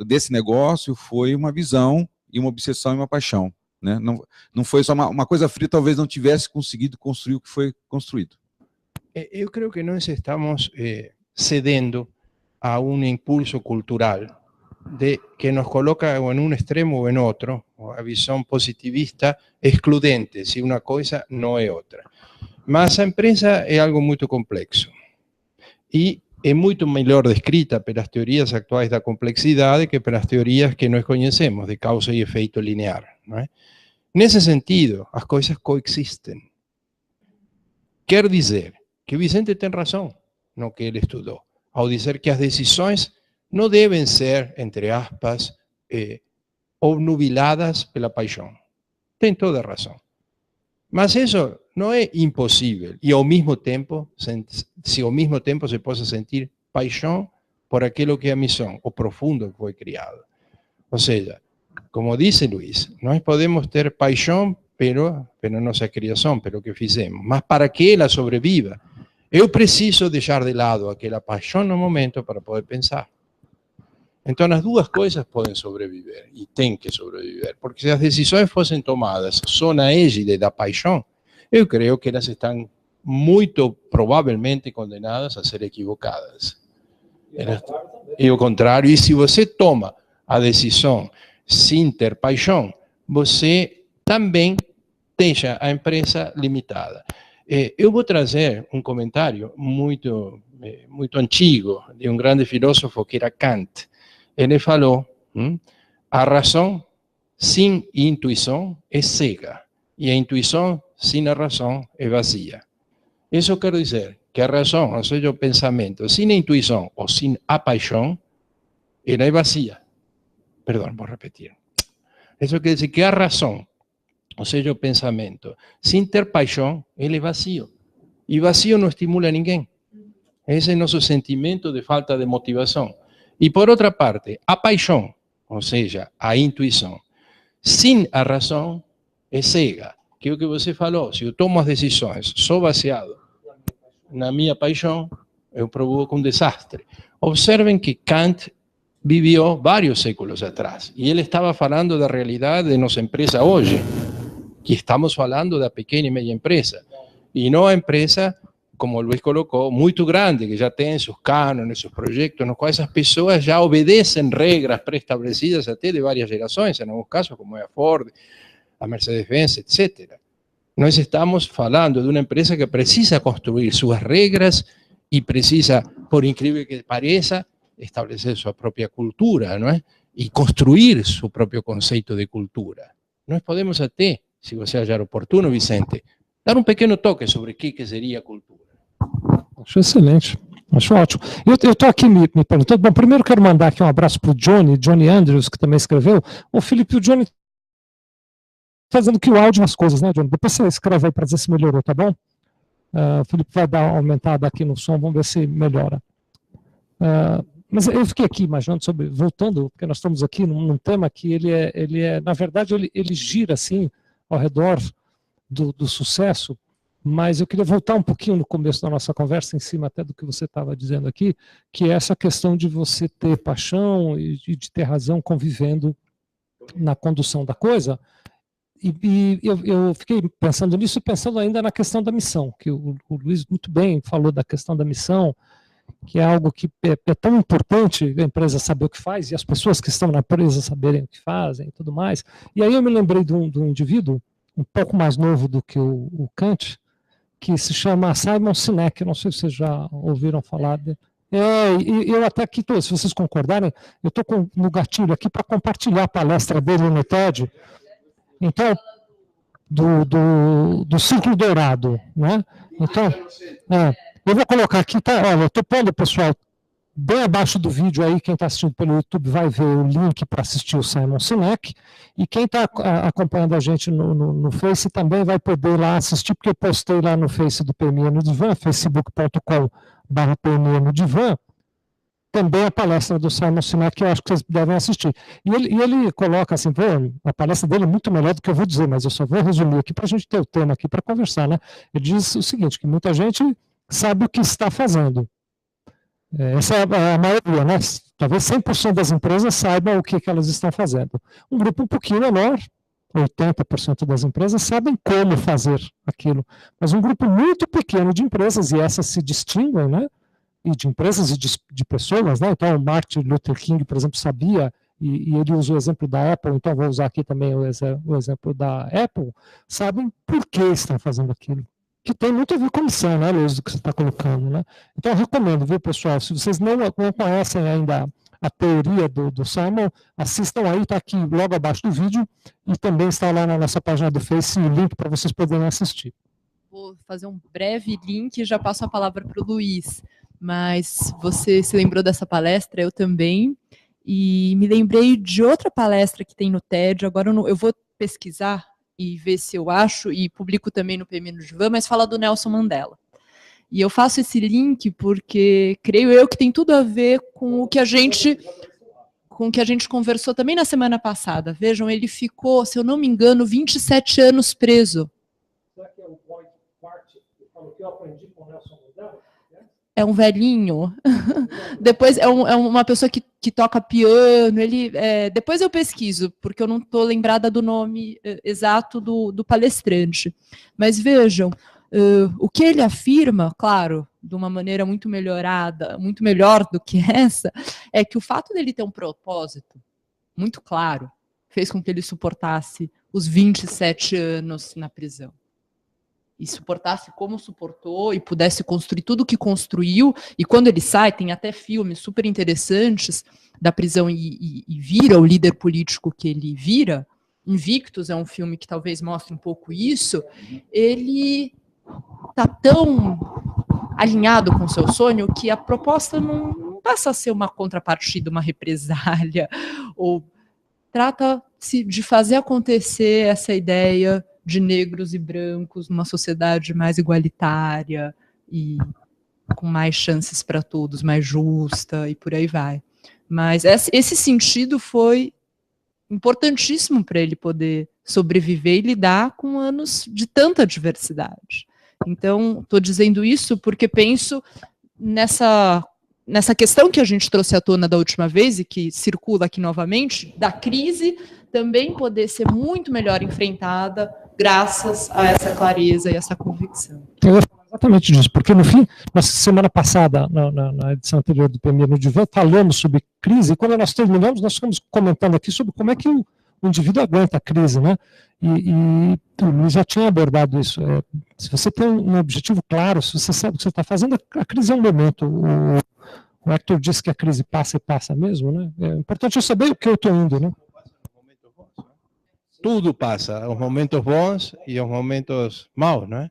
Speaker 2: desse negócio foi uma visão e uma obsessão e uma paixão, né? Não foi só uma coisa fria, talvez não tivesse conseguido construir o que foi construído.
Speaker 3: Eu creo que nós estamos cedendo a un impulso cultural que nos coloca o en un extremo o en otro, a visión positivista excludente, si una cosa no es otra. Mas a empresa é algo muito complexo e é muito melhor descrita pelas teorias actuais da complexidade que pelas teorias que nós conhecemos de causa e efeito linear, não é? Nesse sentido, as coisas coexistem. Quer dizer que Vicente tem razão no que ele estudou, ao dizer que as decisões não devem ser, entre aspas, obnubiladas pela paixão. Tem toda a razão. Mas isso não é impossível, e ao mesmo tempo, se ao mesmo tempo se possa sentir paixão por aquilo que é a missão, o profundo que foi criado. Ou seja, como disse Luiz, nós podemos ter paixão pela nossa criação, pelo que fizemos, mas para que ela sobreviva, eu preciso deixar de lado aquela paixão no momento para poder pensar. Então, as duas coisas podem sobreviver, e têm que sobreviver, porque se as decisões fossem tomadas só na égide da paixão, eu creio que elas estão muito provavelmente condenadas a ser equivocadas. E o contrário, e se você toma a decisão sem ter paixão, você também deixa a empresa limitada. Eu vou trazer um comentário muito antigo de um grande filósofo que era Kant. Ele falou, a razão sin intuição é cega, e a intuição sem a razão é vazia. Isso quer dizer que a razão, ou seja, o pensamento, sem a intuição ou sem a paixão, ela é vazia. Perdão, vou repetir. Isso quer dizer que a razão, ou seja, o pensamento, sem ter paixão, ele é vazio. E vazio não estimula ninguém. Esse é o nosso sentimento de falta de motivação. E por outra parte, a paixão, ou seja, a intuição, sem a razão, é cega. Que é o que você falou, se eu tomo as decisões só baseado na minha paixão, eu provoco um desastre. Observem que Kant viveu vários séculos atrás, e ele estava falando da realidade de nossa empresa hoje, que estamos falando da pequena e média empresa, e não a empresa, como o Luiz colocou, muito grande, que já tem seus cânones, seus projetos, nos quais as pessoas já obedecem regras pré-estabelecidas até de várias gerações, em alguns casos, como é a Ford, a Mercedes-Benz, etc. Nós estamos falando de uma empresa que precisa construir suas regras e precisa, por incrível que pareça, estabelecer sua própria cultura, não é? E construir seu próprio conceito de cultura. Nós podemos até, se você achar oportuno, Vicente, dar um pequeno toque sobre o que seria cultura.
Speaker 1: Acho excelente, acho ótimo. Eu estou aqui me perguntando, bom, primeiro quero mandar aqui um abraço para o Johnny Andrews, que também escreveu. Ô Felipe, o Johnny fazendo que o áudio nas coisas, né, Johnny? Depois você escreve aí para dizer se melhorou, tá bom? O Felipe vai dar uma aumentada aqui no som, vamos ver se melhora. Mas eu fiquei aqui imaginando sobre, voltando, porque nós estamos aqui num tema que ele é na verdade, ele gira assim ao redor do sucesso, mas eu queria voltar um pouquinho no começo da nossa conversa, em cima até do que você estava dizendo aqui, que é essa questão de você ter paixão e de ter razão convivendo na condução da coisa. E eu fiquei pensando nisso, pensando ainda na questão da missão, que o Luiz muito bem falou da questão da missão, que é algo que é tão importante a empresa saber o que faz, e as pessoas que estão na empresa saberem o que fazem e tudo mais. E aí eu me lembrei de um indivíduo, um pouco mais novo do que o Kant, que se chama Simon Sinek, não sei se vocês já ouviram falar dele. E eu até aqui, se vocês concordarem, eu estou no gatilho aqui para compartilhar a palestra dele no TED. Então, do Círculo Dourado, né? Então, eu vou colocar aqui, tá? Olha, eu estou pondo, pessoal, bem abaixo do vídeo aí, quem está assistindo pelo YouTube vai ver o link para assistir o Simon Sinek, e quem está acompanhando a gente no Face também vai poder lá assistir, porque eu postei lá no Face do PME no Divã, facebook.com/PME no Divã, também a palestra do Simon Sinek, que eu acho que vocês devem assistir. E ele coloca assim, a palestra dele é muito melhor do que eu vou dizer, mas eu só vou resumir aqui para a gente ter o tema aqui para conversar, né? Ele diz o seguinte, que muita gente sabe o que está fazendo. Essa é a maioria, né? Talvez 100% das empresas saibam o que elas estão fazendo. Um grupo um pouquinho menor, 80% das empresas sabem como fazer aquilo, mas um grupo muito pequeno de empresas, e essas se distinguem, né? E de empresas e de pessoas, né? Então o Martin Luther King, por exemplo, sabia, e ele usou o exemplo da Apple, então vou usar aqui também o exemplo da Apple, sabem por que estão fazendo aquilo, que tem muito a ver com a missão, né, Luiz, do que você está colocando, né? Então eu recomendo, viu, pessoal, se vocês não conhecem ainda a teoria do Simon, assistam aí, está aqui logo abaixo do vídeo, e também está lá na nossa página do Face o link para vocês poderem assistir.
Speaker 4: Vou fazer um breve link e já passo a palavra para o Luiz. Mas você se lembrou dessa palestra, eu também, e me lembrei de outra palestra que tem no TED, agora eu vou pesquisar e ver se eu acho, e publico também no PME no Divã, mas fala do Nelson Mandela. E eu faço esse link porque creio eu que tem tudo a ver com o que a gente conversou também na semana passada. Vejam, ele ficou, se eu não me engano, 27 anos preso. Será que é o Boyd Hart que falou que eu aprendi com o Nelson Mandela? É um velhinho, depois é uma pessoa que toca piano, depois eu pesquiso, porque eu não estou lembrada do nome exato do palestrante. Mas vejam, o que ele afirma, claro, de uma maneira muito melhorada, muito melhor do que essa, é que o fato dele ter um propósito muito claro, fez com que ele suportasse os 27 anos na prisão. E suportasse como suportou, e pudesse construir tudo o que construiu, e quando ele sai, tem até filmes super interessantes da prisão e vira o líder político que ele vira, Invictus é um filme que talvez mostre um pouco isso, ele está tão alinhado com o seu sonho que a proposta não passa a ser uma contrapartida, uma represália, ou trata-se de fazer acontecer essa ideia de negros e brancos numa sociedade mais igualitária e com mais chances para todos, mais justa e por aí vai. Mas esse sentido foi importantíssimo para ele poder sobreviver e lidar com anos de tanta diversidade. Então, estou dizendo isso porque penso nessa questão que a gente trouxe à tona da última vez e que circula aqui novamente, da crise também poder ser muito melhor enfrentada graças a essa clareza e essa convicção.
Speaker 1: Eu ia falar exatamente disso, porque no fim, na semana passada, na edição anterior do PME no Divã, falamos sobre crise, e quando nós terminamos, nós ficamos comentando aqui sobre como é que o indivíduo aguenta a crise, né? E o Luiz já tinha abordado isso. Se você tem um objetivo claro, se você sabe o que você está fazendo, a crise é um momento. O Hector disse que a crise passa e passa mesmo, né? É importante eu saber o que eu estou indo, né?
Speaker 3: Tudo passa, os momentos bons e os momentos maus, ¿no?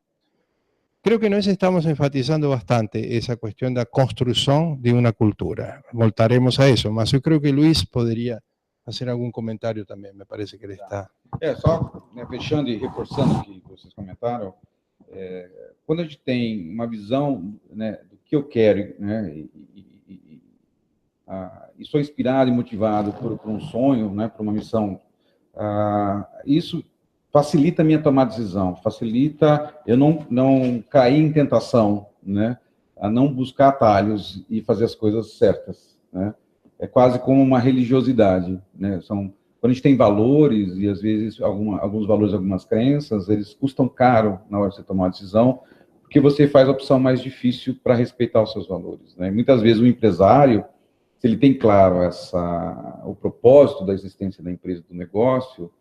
Speaker 3: Creo que nós estamos enfatizando bastante essa questão da construção de uma cultura. Voltaremos a isso, mas eu creio que Luiz poderia fazer algum comentário também, me parece que ele está...
Speaker 2: Só fechando e reforçando o que vocês comentaram, quando a gente tem uma visão, né, do que eu quero, né, e sou inspirado e motivado por um sonho, né, por uma missão, isso facilita a minha tomada de decisão, facilita eu não cair em tentação, né, a não buscar atalhos e fazer as coisas certas, né? É quase como uma religiosidade, né? Quando a gente tem valores, e às vezes alguns valores, algumas crenças, eles custam caro na hora de você tomar uma decisão, porque você faz a opção mais difícil para respeitar os seus valores, né? Muitas vezes o empresário, se ele tem claro o propósito da existência da empresa, do negócio,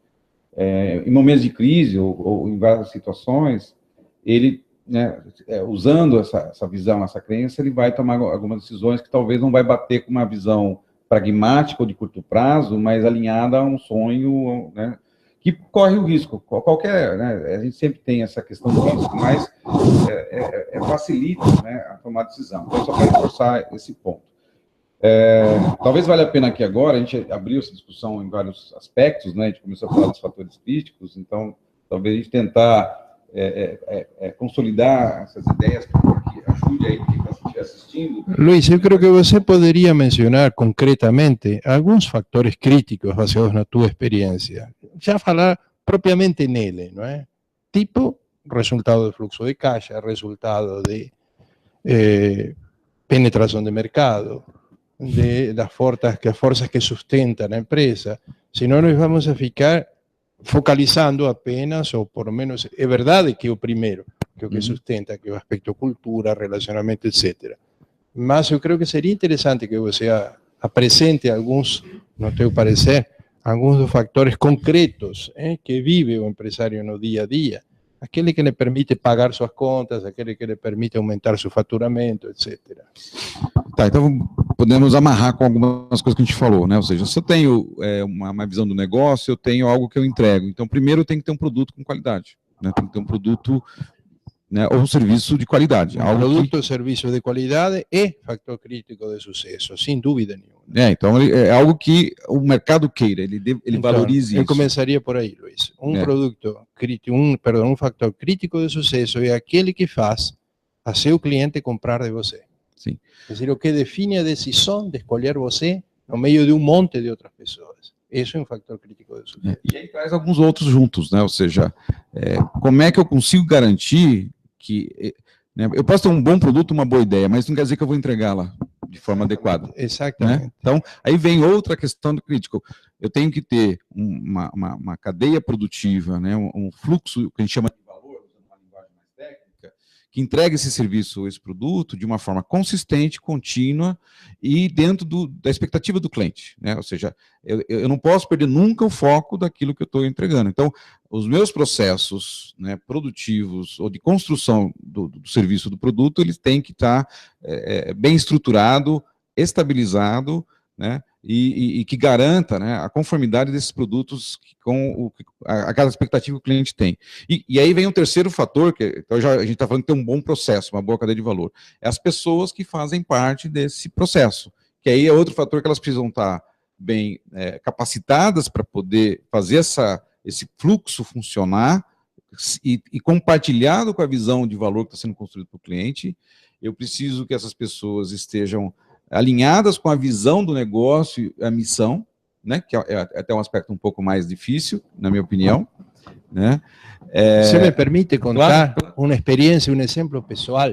Speaker 2: em momentos de crise ou em várias situações, ele, né, usando essa visão, essa crença, ele vai tomar algumas decisões que talvez não vai bater com uma visão pragmática ou de curto prazo, mas alinhada a um sonho, né, que corre o risco. Qualquer, né, a gente sempre tem essa questão do risco, mas facilita, né, a tomar decisão. Então, só para reforçar esse ponto. Talvez valha a pena aqui agora, a gente abriu essa discussão em vários aspectos, né, a gente começou a falar dos fatores críticos, então talvez a gente tentar consolidar essas ideias para que ajude aí quem está assistindo.
Speaker 3: Luiz, eu creio que você poderia mencionar concretamente alguns fatores críticos baseados na tua experiência, já falar propriamente nele, não é? Tipo, resultado de fluxo de caixa, resultado de penetração de mercado, das forças que sustentam a empresa, senão nós vamos a ficar focalizando apenas, ou por lo menos, é verdade que é o primeiro, que é o que sustenta, que é o aspecto cultura, relacionamento, etc. Mas eu creio que seria interessante que você apresente alguns, no teu parecer, alguns dos fatores concretos que vive o empresário no dia a dia, aquele que lhe permite pagar suas contas, aquele que lhe permite aumentar seu faturamento, etc.
Speaker 2: Tá, então podemos amarrar com algumas coisas que a gente falou, né? Ou seja, se eu tenho uma visão do negócio, eu tenho algo que eu entrego. Então, primeiro eu tenho que ter um produto com qualidade, né? Tem que ter um produto, né, ou um serviço de qualidade.
Speaker 3: Produto ou serviço de qualidade é fator crítico de sucesso, sem dúvida nenhuma.
Speaker 2: Então é algo que o mercado queira, ele então, valorize isso.
Speaker 3: Eu começaria por aí, Luiz. Produto crítico, um fator crítico de sucesso é aquele que faz a seu cliente comprar de você.
Speaker 2: Sim.
Speaker 3: É dizer, o que define a decisão de escolher você no meio de um monte de outras pessoas. Isso é um fator crítico de sucesso.
Speaker 2: E aí traz alguns outros juntos, né? Ou seja, como é que eu consigo garantir que... né, eu posso ter um bom produto, uma boa ideia, mas não quer dizer que eu vou entregá-la de forma adequada.
Speaker 3: Exatamente.
Speaker 2: Né? Então, aí vem outra questão do crítico. Eu tenho que ter uma cadeia produtiva, né? Um fluxo que a gente chama de valor, usando uma linguagem mais técnica, que entregue esse serviço, esse produto, de uma forma consistente, contínua e dentro da expectativa do cliente, né? Ou seja, eu não posso perder nunca o foco daquilo que eu estou entregando. Então, os meus processos, né, produtivos ou de construção do serviço, do produto, eles têm que estar bem estruturado, estabilizado, né, e que garanta, né, a conformidade desses produtos com aquela expectativa que o cliente tem. E aí vem um terceiro fator, que então a gente está falando que tem um bom processo, uma boa cadeia de valor. É as pessoas que fazem parte desse processo, que aí é outro fator que elas precisam estar bem capacitadas para poder fazer esse fluxo funcionar e compartilhado com a visão de valor que está sendo construído para o cliente. Eu preciso que essas pessoas estejam alinhadas com a visão do negócio e a missão, né, que é até um aspecto um pouco mais difícil, na minha opinião. Né?
Speaker 3: ¿Se me permite contar uma experiência, um exemplo pessoal?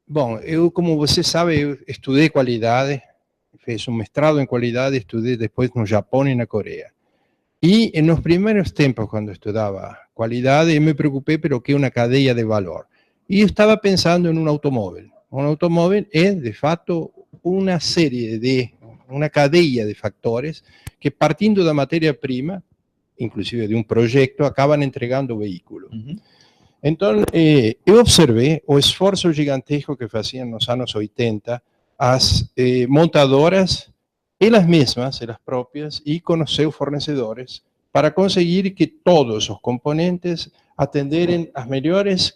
Speaker 3: Bom, eu, como você sabe, eu estudei qualidade, fiz um mestrado em qualidade, estudei depois no Japão e na Coreia. E nos primeiros tempos, quando estudava qualidade, eu me preocupei pelo que é uma cadeia de valor. E eu estava pensando em um automóvel. Un automóvil es, de facto, una cadeia de factores que, partindo da matéria-prima, inclusive de um projeto, acabam entregando o veículo. Então, eu observei o esforço gigantesco que faziam nos anos 80 as montadoras, elas mesmas, elas próprias, e com os seus fornecedores, para conseguir que todos os componentes atenderem as melhores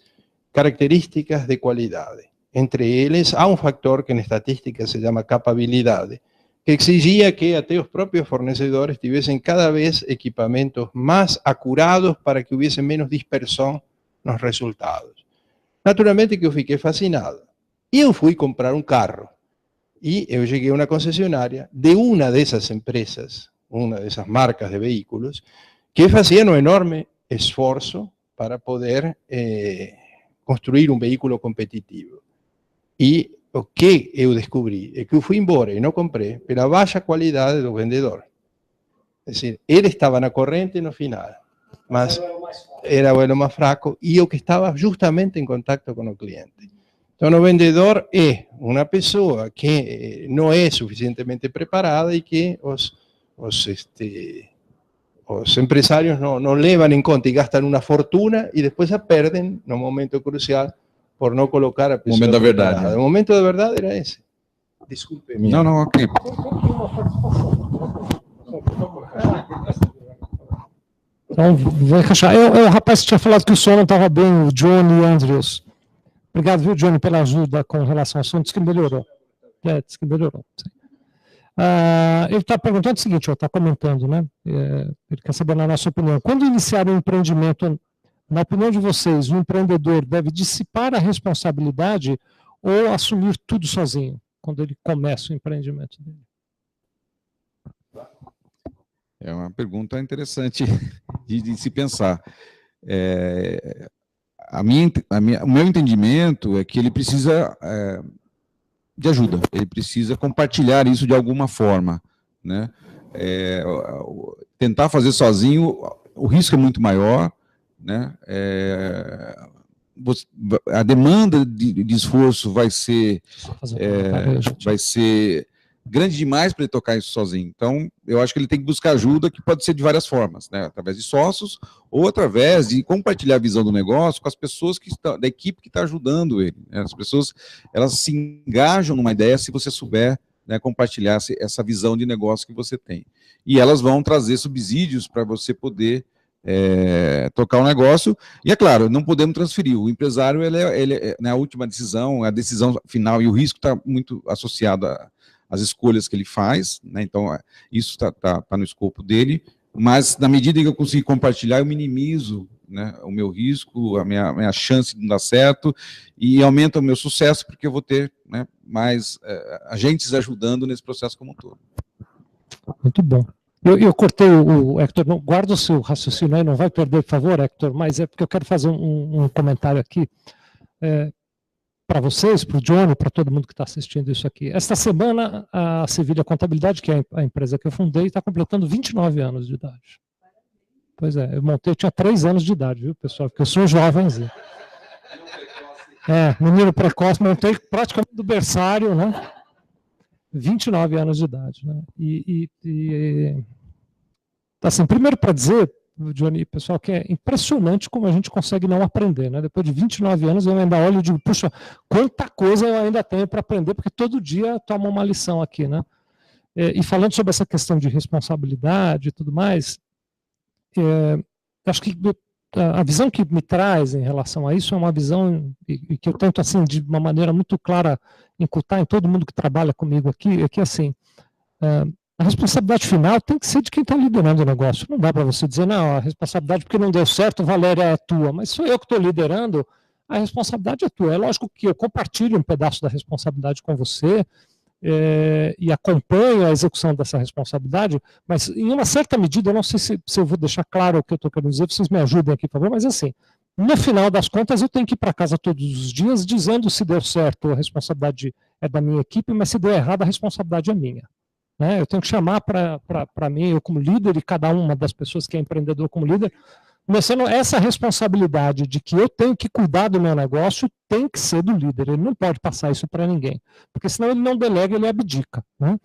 Speaker 3: características de qualidade. Entre eles, há um factor que na estatística se chama capabilidade, que exigia que até os próprios fornecedores tivessem cada vez equipamentos mais acurados para que houvesse menos dispersão nos resultados. Naturalmente que eu fiquei fascinado. E eu fui comprar um carro. E eu cheguei a uma concessionária de uma dessas empresas, uma dessas marcas de veículos, que faziam um enorme esforço para poder construir um veículo competitivo. E o que eu descobri é que eu fui embora e não comprei pela baixa qualidade do vendedor. É dizer, ele estava na corrente no final, mas era o elo mais fraco e o que estava justamente em contato com o cliente. Então, o vendedor é uma pessoa que não é suficientemente preparada e que os empresários não levam em conta e gastam uma fortuna e depois a perdem no momento crucial por não colocar a pessoa.
Speaker 2: O momento da verdade.
Speaker 3: O momento da verdade era esse. Desculpe.
Speaker 2: Não, ok.
Speaker 1: Então, vou encaixar. O rapaz que tinha falado que o som não estava bem, o Johnny Andrews. Obrigado, viu, Johnny, pela ajuda com relação ao som. Diz que melhorou. Diz que melhorou. Ele está perguntando o seguinte, está comentando, né? Ele quer saber na nossa opinião. Quando iniciar um empreendimento, na opinião de vocês, o empreendedor deve dissipar a responsabilidade ou assumir tudo sozinho, quando ele começa o empreendimento dele?
Speaker 2: É uma pergunta interessante de se pensar. O meu entendimento é que ele precisa de ajuda, ele precisa compartilhar isso de alguma forma, né? Tentar fazer sozinho, o risco é muito maior, né? A demanda de esforço vai ser grande demais para ele tocar isso sozinho. Então, eu acho que ele tem que buscar ajuda, que pode ser de várias formas, né? Através de sócios ou através de compartilhar a visão do negócio com as pessoas da equipe que está ajudando ele, né? As pessoas, elas se engajam numa ideia se você souber, né, compartilhar essa visão de negócio que você tem. E elas vão trazer subsídios para você poder tocar o negócio. E, é claro, não podemos transferir. O empresário, ele na última decisão, a decisão final e o risco está muito associado às escolhas que ele faz, né? Então, isso está no escopo dele, mas na medida que eu conseguir compartilhar, eu minimizo, né, o meu risco, a minha chance de não dar certo, e aumenta o meu sucesso, porque eu vou ter, né, mais agentes ajudando nesse processo como um todo.
Speaker 1: Muito bom. Eu cortei o Hector, não, guarda o seu raciocínio aí, não vai perder, por favor, Hector, mas é porque eu quero fazer um comentário aqui para vocês, para o Johnny, para todo mundo que está assistindo isso aqui. Esta semana, a Sevilha Contabilidade, que é a empresa que eu fundei, está completando 29 anos de idade. Pois é, eu tinha 3 anos de idade, viu, pessoal? Porque eu sou jovenzinho. Menino precoce, montei praticamente do berçário, né? 29 anos de idade, né? Assim, primeiro para dizer, Johnny, pessoal, que é impressionante como a gente consegue não aprender, né? Depois de 29 anos eu ainda olho e digo, puxa, quanta coisa eu ainda tenho para aprender, porque todo dia tomo uma lição aqui, né? E falando sobre essa questão de responsabilidade e tudo mais, acho que a visão que me traz em relação a isso é uma visão e que eu tento, assim, de uma maneira muito clara, incutir em todo mundo que trabalha comigo aqui, é que, assim, a responsabilidade final tem que ser de quem está liderando o negócio. Não dá para você dizer, não, a responsabilidade porque não deu certo, Valéria, é tua. Mas sou eu que estou liderando, a responsabilidade é tua. É lógico que eu compartilho um pedaço da responsabilidade com você e acompanho a execução dessa responsabilidade, mas em uma certa medida, eu não sei se eu vou deixar claro o que eu estou querendo dizer, vocês me ajudem aqui, por favor, mas assim, no final das contas, eu tenho que ir para casa todos os dias dizendo se deu certo, a responsabilidade é da minha equipe, mas se deu errado, a responsabilidade é minha. Né? Eu tenho que chamar para mim, eu como líder, e cada uma das pessoas que é empreendedor como líder, começando essa responsabilidade de que eu tenho que cuidar do meu negócio, tem que ser do líder, ele não pode passar isso para ninguém, porque senão ele não delega, ele abdica. Né?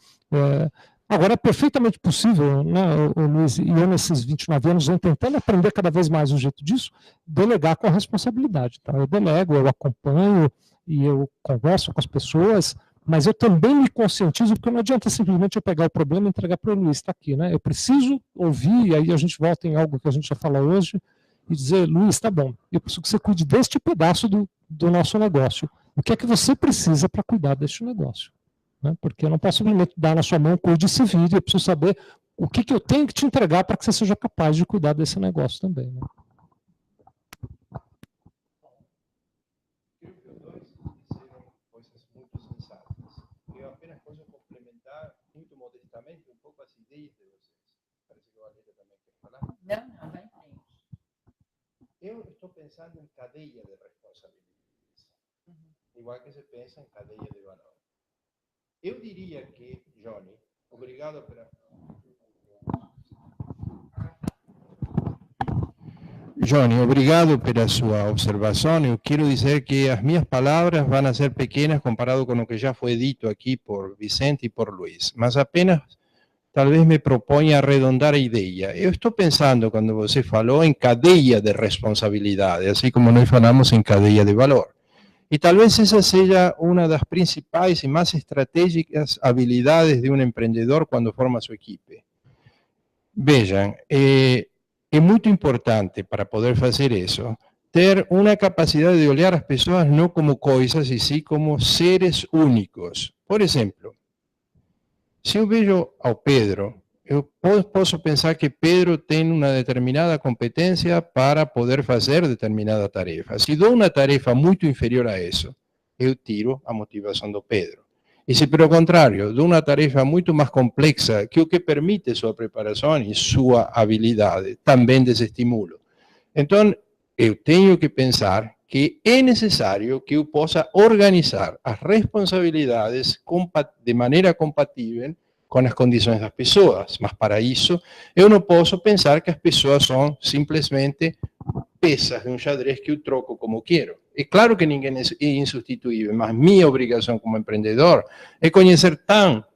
Speaker 1: Agora, é perfeitamente possível, né, o Luiz, e eu nesses 29 anos, venho tentando aprender cada vez mais o jeito disso, delegar com a responsabilidade. Tá? Eu delego, eu acompanho, e eu converso com as pessoas, mas eu também me conscientizo, porque não adianta simplesmente eu pegar o problema e entregar para o Luiz, está aqui, né? Eu preciso ouvir, e aí a gente volta em algo que a gente já falou hoje, e dizer, Luiz, tá bom, eu preciso que você cuide deste pedaço do nosso negócio. O que é que você precisa para cuidar deste negócio? Né? Porque eu não posso simplesmente dar na sua mão, cuide e se vire, eu preciso saber o que eu tenho que te entregar para que você seja capaz de cuidar desse negócio também. Né?
Speaker 3: Muito modestamente, um pouco as ideias de vocês. Parece que a Valéria também quer falar.
Speaker 4: Não, vai em frente.
Speaker 3: Eu estou pensando em cadeia de responsabilidades, igual que se pensa em cadeia de valor. Eu diria que, Johnny, obrigado pela... Johnny, obrigado pela sua observação. Eu quero dizer que as minhas palavras vão a ser pequenas comparado com o que já foi dito aqui por Vicente e por Luiz, mas apenas talvez me proponha arredondar a ideia. Eu estou pensando, quando você falou, em cadeia de responsabilidade, assim como nós falamos em cadeia de valor. E talvez essa seja uma das principais e mais estratégicas habilidades de um empreendedor quando forma sua equipe. Vejam, é muito importante para poder fazer isso, ter uma capacidade de olhar as pessoas não como coisas, e sim como seres únicos. Por exemplo, se eu vejo ao Pedro, eu posso pensar que Pedro tem uma determinada competência para poder fazer determinada tarefa. Se dou uma tarefa muito inferior a isso, eu tiro a motivação do Pedro. E se, pelo contrário, dou uma tarefa muito mais complexa, que o que permite sua preparação e sua habilidade, também desestimulo. Então, eu tenho que pensar que é necessário que eu possa organizar as responsabilidades de maneira compatível com as condições das pessoas. Mas, para isso, eu não posso pensar que as pessoas são simplesmente peças de um xadrez que eu troco como quero. É claro que ninguém é insubstituível, mas minha obrigação como empreendedor é conhecer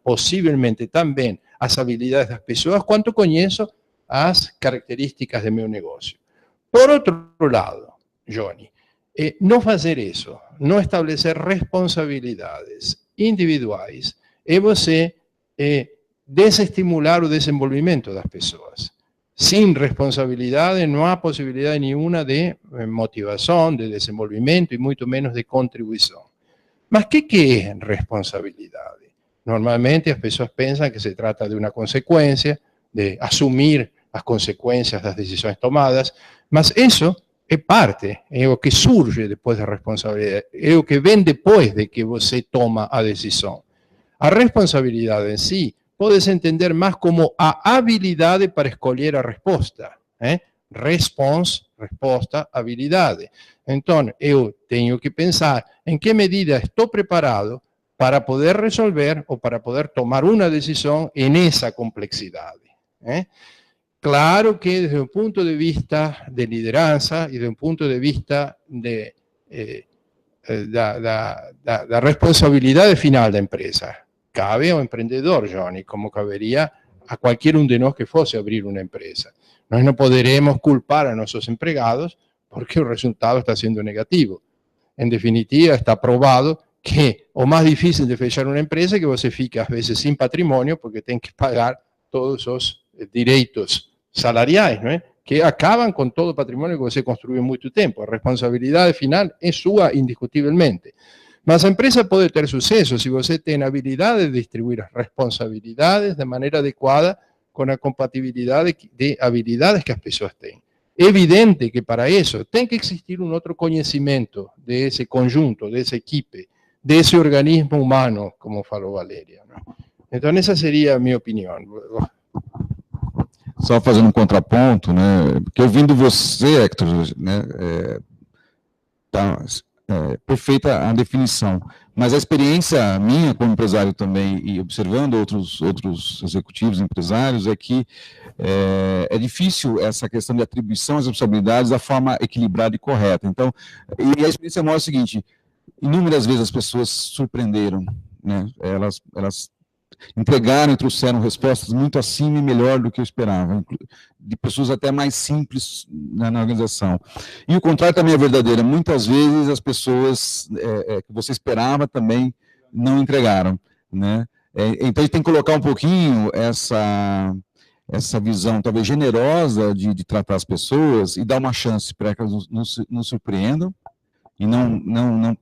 Speaker 3: possivelmente tão bem as habilidades das pessoas quanto conheço as características do meu negócio. Por outro lado, Johnny, não fazer isso, não estabelecer responsabilidades individuais, é você desestimular o desenvolvimento das pessoas. Sin responsabilidade não há possibilidade nenhuma de motivação, de desenvolvimento e muito menos de contribuição. Mas o que é responsabilidade? Normalmente as pessoas pensam que se trata de uma consequência, de assumir as consequências das decisões tomadas, mas isso é parte, é o que surge depois da responsabilidade, é o que vem depois de que você toma a decisão. A responsabilidade em si pode-se entender mais como a habilidade para escolher a resposta. Resposta, habilidade. Então, eu tenho que pensar em que medida estou preparado para poder resolver ou para poder tomar uma decisão nessa complexidade. Claro que desde um ponto de vista de liderança e de um ponto de vista da responsabilidade final da empresa, cabe ao empreendedor, Johnny, como cabería a cualquier de nós que fosse abrir uma empresa. Nós não poderemos culpar a nossos empregados porque o resultado está sendo negativo. Em definitiva, está provado que o mais difícil de fechar uma empresa é que você fica, às vezes, sem patrimônio, porque tem que pagar todos os direitos salariais, não é? Que acabam com todo o patrimônio que você construiu muito tempo. A responsabilidade final é sua, indiscutivelmente. Mas a empresa pode ter sucesso se você tem a habilidade de distribuir as responsabilidades de maneira adequada com a compatibilidade de habilidades que as pessoas têm. É evidente que para isso tem que existir um outro conhecimento desse conjunto, dessa equipe, desse organismo humano, como falou Valéria. Então, essa seria a minha opinião.
Speaker 2: Só fazendo um contraponto, né, porque ouvindo você, Hector, né, perfeita a definição, mas a experiência minha como empresário também, e observando outros executivos, empresários, é que é difícil essa questão de atribuição às responsabilidades da forma equilibrada e correta. Então, e a experiência mostra o seguinte: inúmeras vezes as pessoas surpreenderam, né, elas entregaram e trouxeram respostas muito acima e melhor do que eu esperava, de pessoas até mais simples na organização. E o contrário também é verdadeiro. Muitas vezes as pessoas que você esperava também não entregaram, né? Então a gente tem que colocar um pouquinho essa visão talvez generosa de tratar as pessoas e dar uma chance para que elas nos surpreendam, e não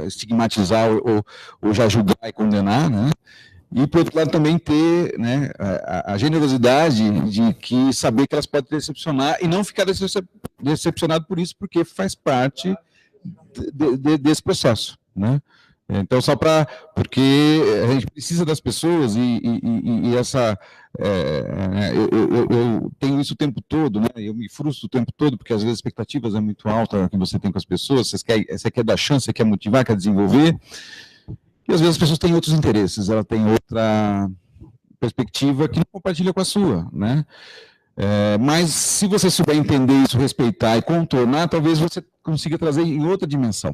Speaker 2: estigmatizar ou já julgar e condenar, né? E, por outro lado, também ter, né, a generosidade de saber que elas podem decepcionar e não ficar decepcionado por isso, porque faz parte desse processo, né? Então, porque a gente precisa das pessoas e essa... eu tenho isso o tempo todo, né? Eu me frustro o tempo todo, porque às vezes as expectativas é muito alta que você tem com as pessoas, você quer dar chance, você quer motivar, quer desenvolver. E às vezes as pessoas têm outros interesses, ela tem outra perspectiva que não compartilha com a sua, né? Mas se você souber entender isso, respeitar e contornar, talvez você consiga trazer em outra dimensão,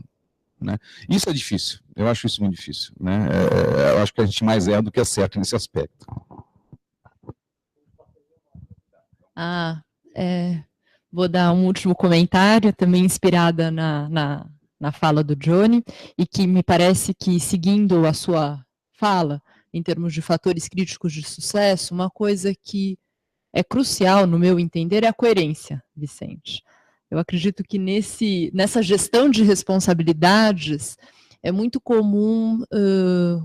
Speaker 2: né? Isso é difícil, eu acho isso muito difícil, né? Eu acho que a gente mais erra do que acerta nesse aspecto.
Speaker 4: Vou dar um último comentário, também inspirada na fala do Johnny, e que me parece que, seguindo a sua fala, em termos de fatores críticos de sucesso, uma coisa que é crucial, no meu entender, é a coerência, Vicente. Eu acredito que nessa gestão de responsabilidades, é muito comum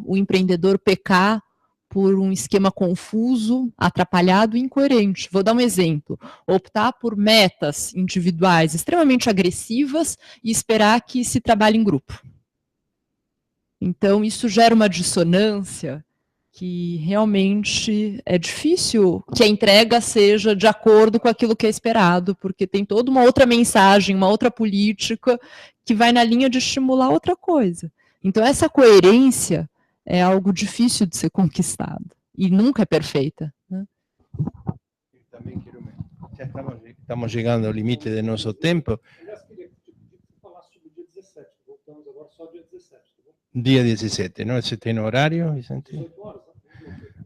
Speaker 4: o empreendedor pecar por um esquema confuso, atrapalhado e incoerente. Vou dar um exemplo: optar por metas individuais extremamente agressivas e esperar que se trabalhe em grupo. Então, isso gera uma dissonância que realmente é difícil que a entrega seja de acordo com aquilo que é esperado, porque tem toda uma outra mensagem, uma outra política que vai na linha de estimular outra coisa. Então, essa coerência é algo difícil de ser conquistado e nunca é perfeita, né?
Speaker 3: Também já estamos chegando ao limite do nosso tempo.
Speaker 1: Aliás, queria falar sobre o dia 17. Voltamos agora só dia 17.
Speaker 3: Dia 17, não? Você tem horário, Vicente?
Speaker 1: 18 horas.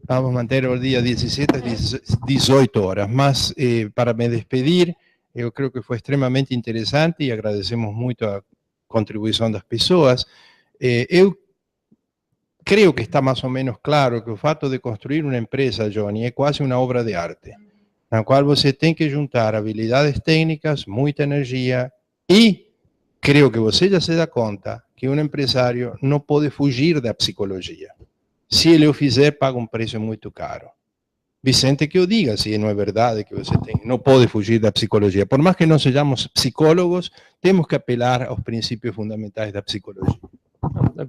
Speaker 3: Vamos manter o dia 17 às 18 horas. Mas, para me despedir, eu creio que foi extremamente interessante e agradecemos muito a contribuição das pessoas. Eu creio que está mais ou menos claro que o fato de construir uma empresa, Johnny, é quase uma obra de arte, na qual você tem que juntar habilidades técnicas, muita energia e creio que você já se dá conta que um empresário não pode fugir da psicologia. Se ele o fizer, paga um preço muito caro. Vicente, que eu diga se não é verdade que você não pode fugir da psicologia. Por mais que não sejamos psicólogos, temos que apelar aos princípios fundamentais da psicologia.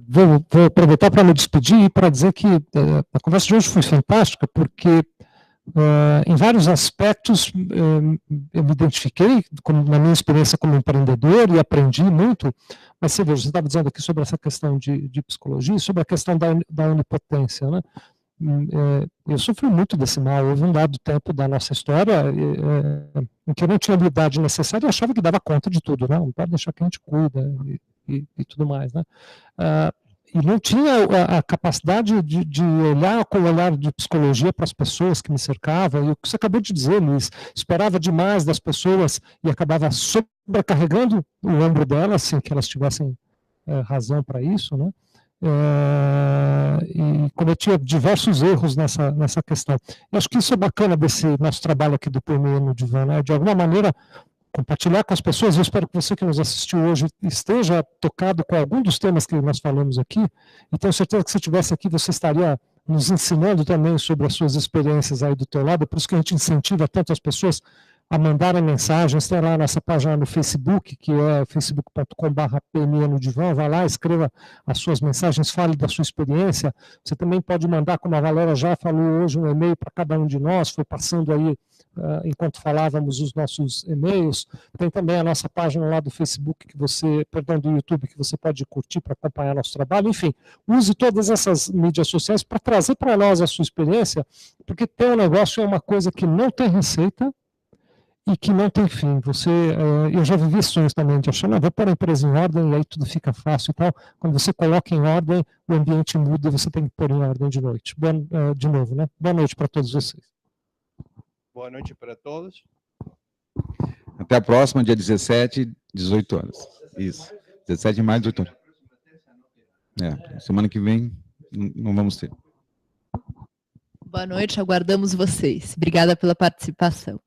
Speaker 1: Vou aproveitar para me despedir e para dizer que a conversa de hoje foi fantástica, porque em vários aspectos eu me identifiquei na minha experiência como empreendedor e aprendi muito, mas você estava dizendo aqui sobre essa questão de psicologia e sobre a questão da onipotência, né? Eu sofri muito desse mal. Houve um dado tempo da nossa história em que eu não tinha a habilidade necessária e achava que dava conta de tudo, né? Não pode deixar que a gente cuida e tudo mais, né? E não tinha a capacidade de olhar com o olhar de psicologia para as pessoas que me cercavam, e o que você acabou de dizer, Luiz, esperava demais das pessoas e acabava sobrecarregando o ombro delas, sem que elas tivessem razão para isso, né? e cometia diversos erros nessa questão. Eu acho que isso é bacana desse nosso trabalho aqui do PME no Divã, né? De alguma maneira, compartilhar com as pessoas. Eu espero que você que nos assistiu hoje esteja tocado com algum dos temas que nós falamos aqui, e tenho certeza que se estivesse aqui você estaria nos ensinando também sobre as suas experiências aí do teu lado. É por isso que a gente incentiva tanto as pessoas a mandarem mensagens. Tem lá a nossa página no Facebook, que é facebook.com/PME no Divã. Vai lá, escreva as suas mensagens, fale da sua experiência. Você também pode mandar, como a Valéria já falou hoje, um e-mail para cada um de nós, foi passando aí, enquanto falávamos, os nossos e-mails. Tem também a nossa página lá do Facebook, do YouTube, que você pode curtir para acompanhar nosso trabalho. Enfim, use todas essas mídias sociais para trazer para nós a sua experiência, porque ter um negócio é uma coisa que não tem receita e que não tem fim. Eu já vivi sonhos também de achar, não, vou pôr a empresa em ordem e aí tudo fica fácil e tal. Quando você coloca em ordem, o ambiente muda e você tem que pôr em ordem de noite. De novo, né? Boa noite para todos vocês.
Speaker 3: Boa noite para todos.
Speaker 2: Até a próxima, dia 17, 18 horas. Isso. 17 de maio, 18 horas. Semana que vem não vamos ter.
Speaker 4: Boa noite, aguardamos vocês. Obrigada pela participação.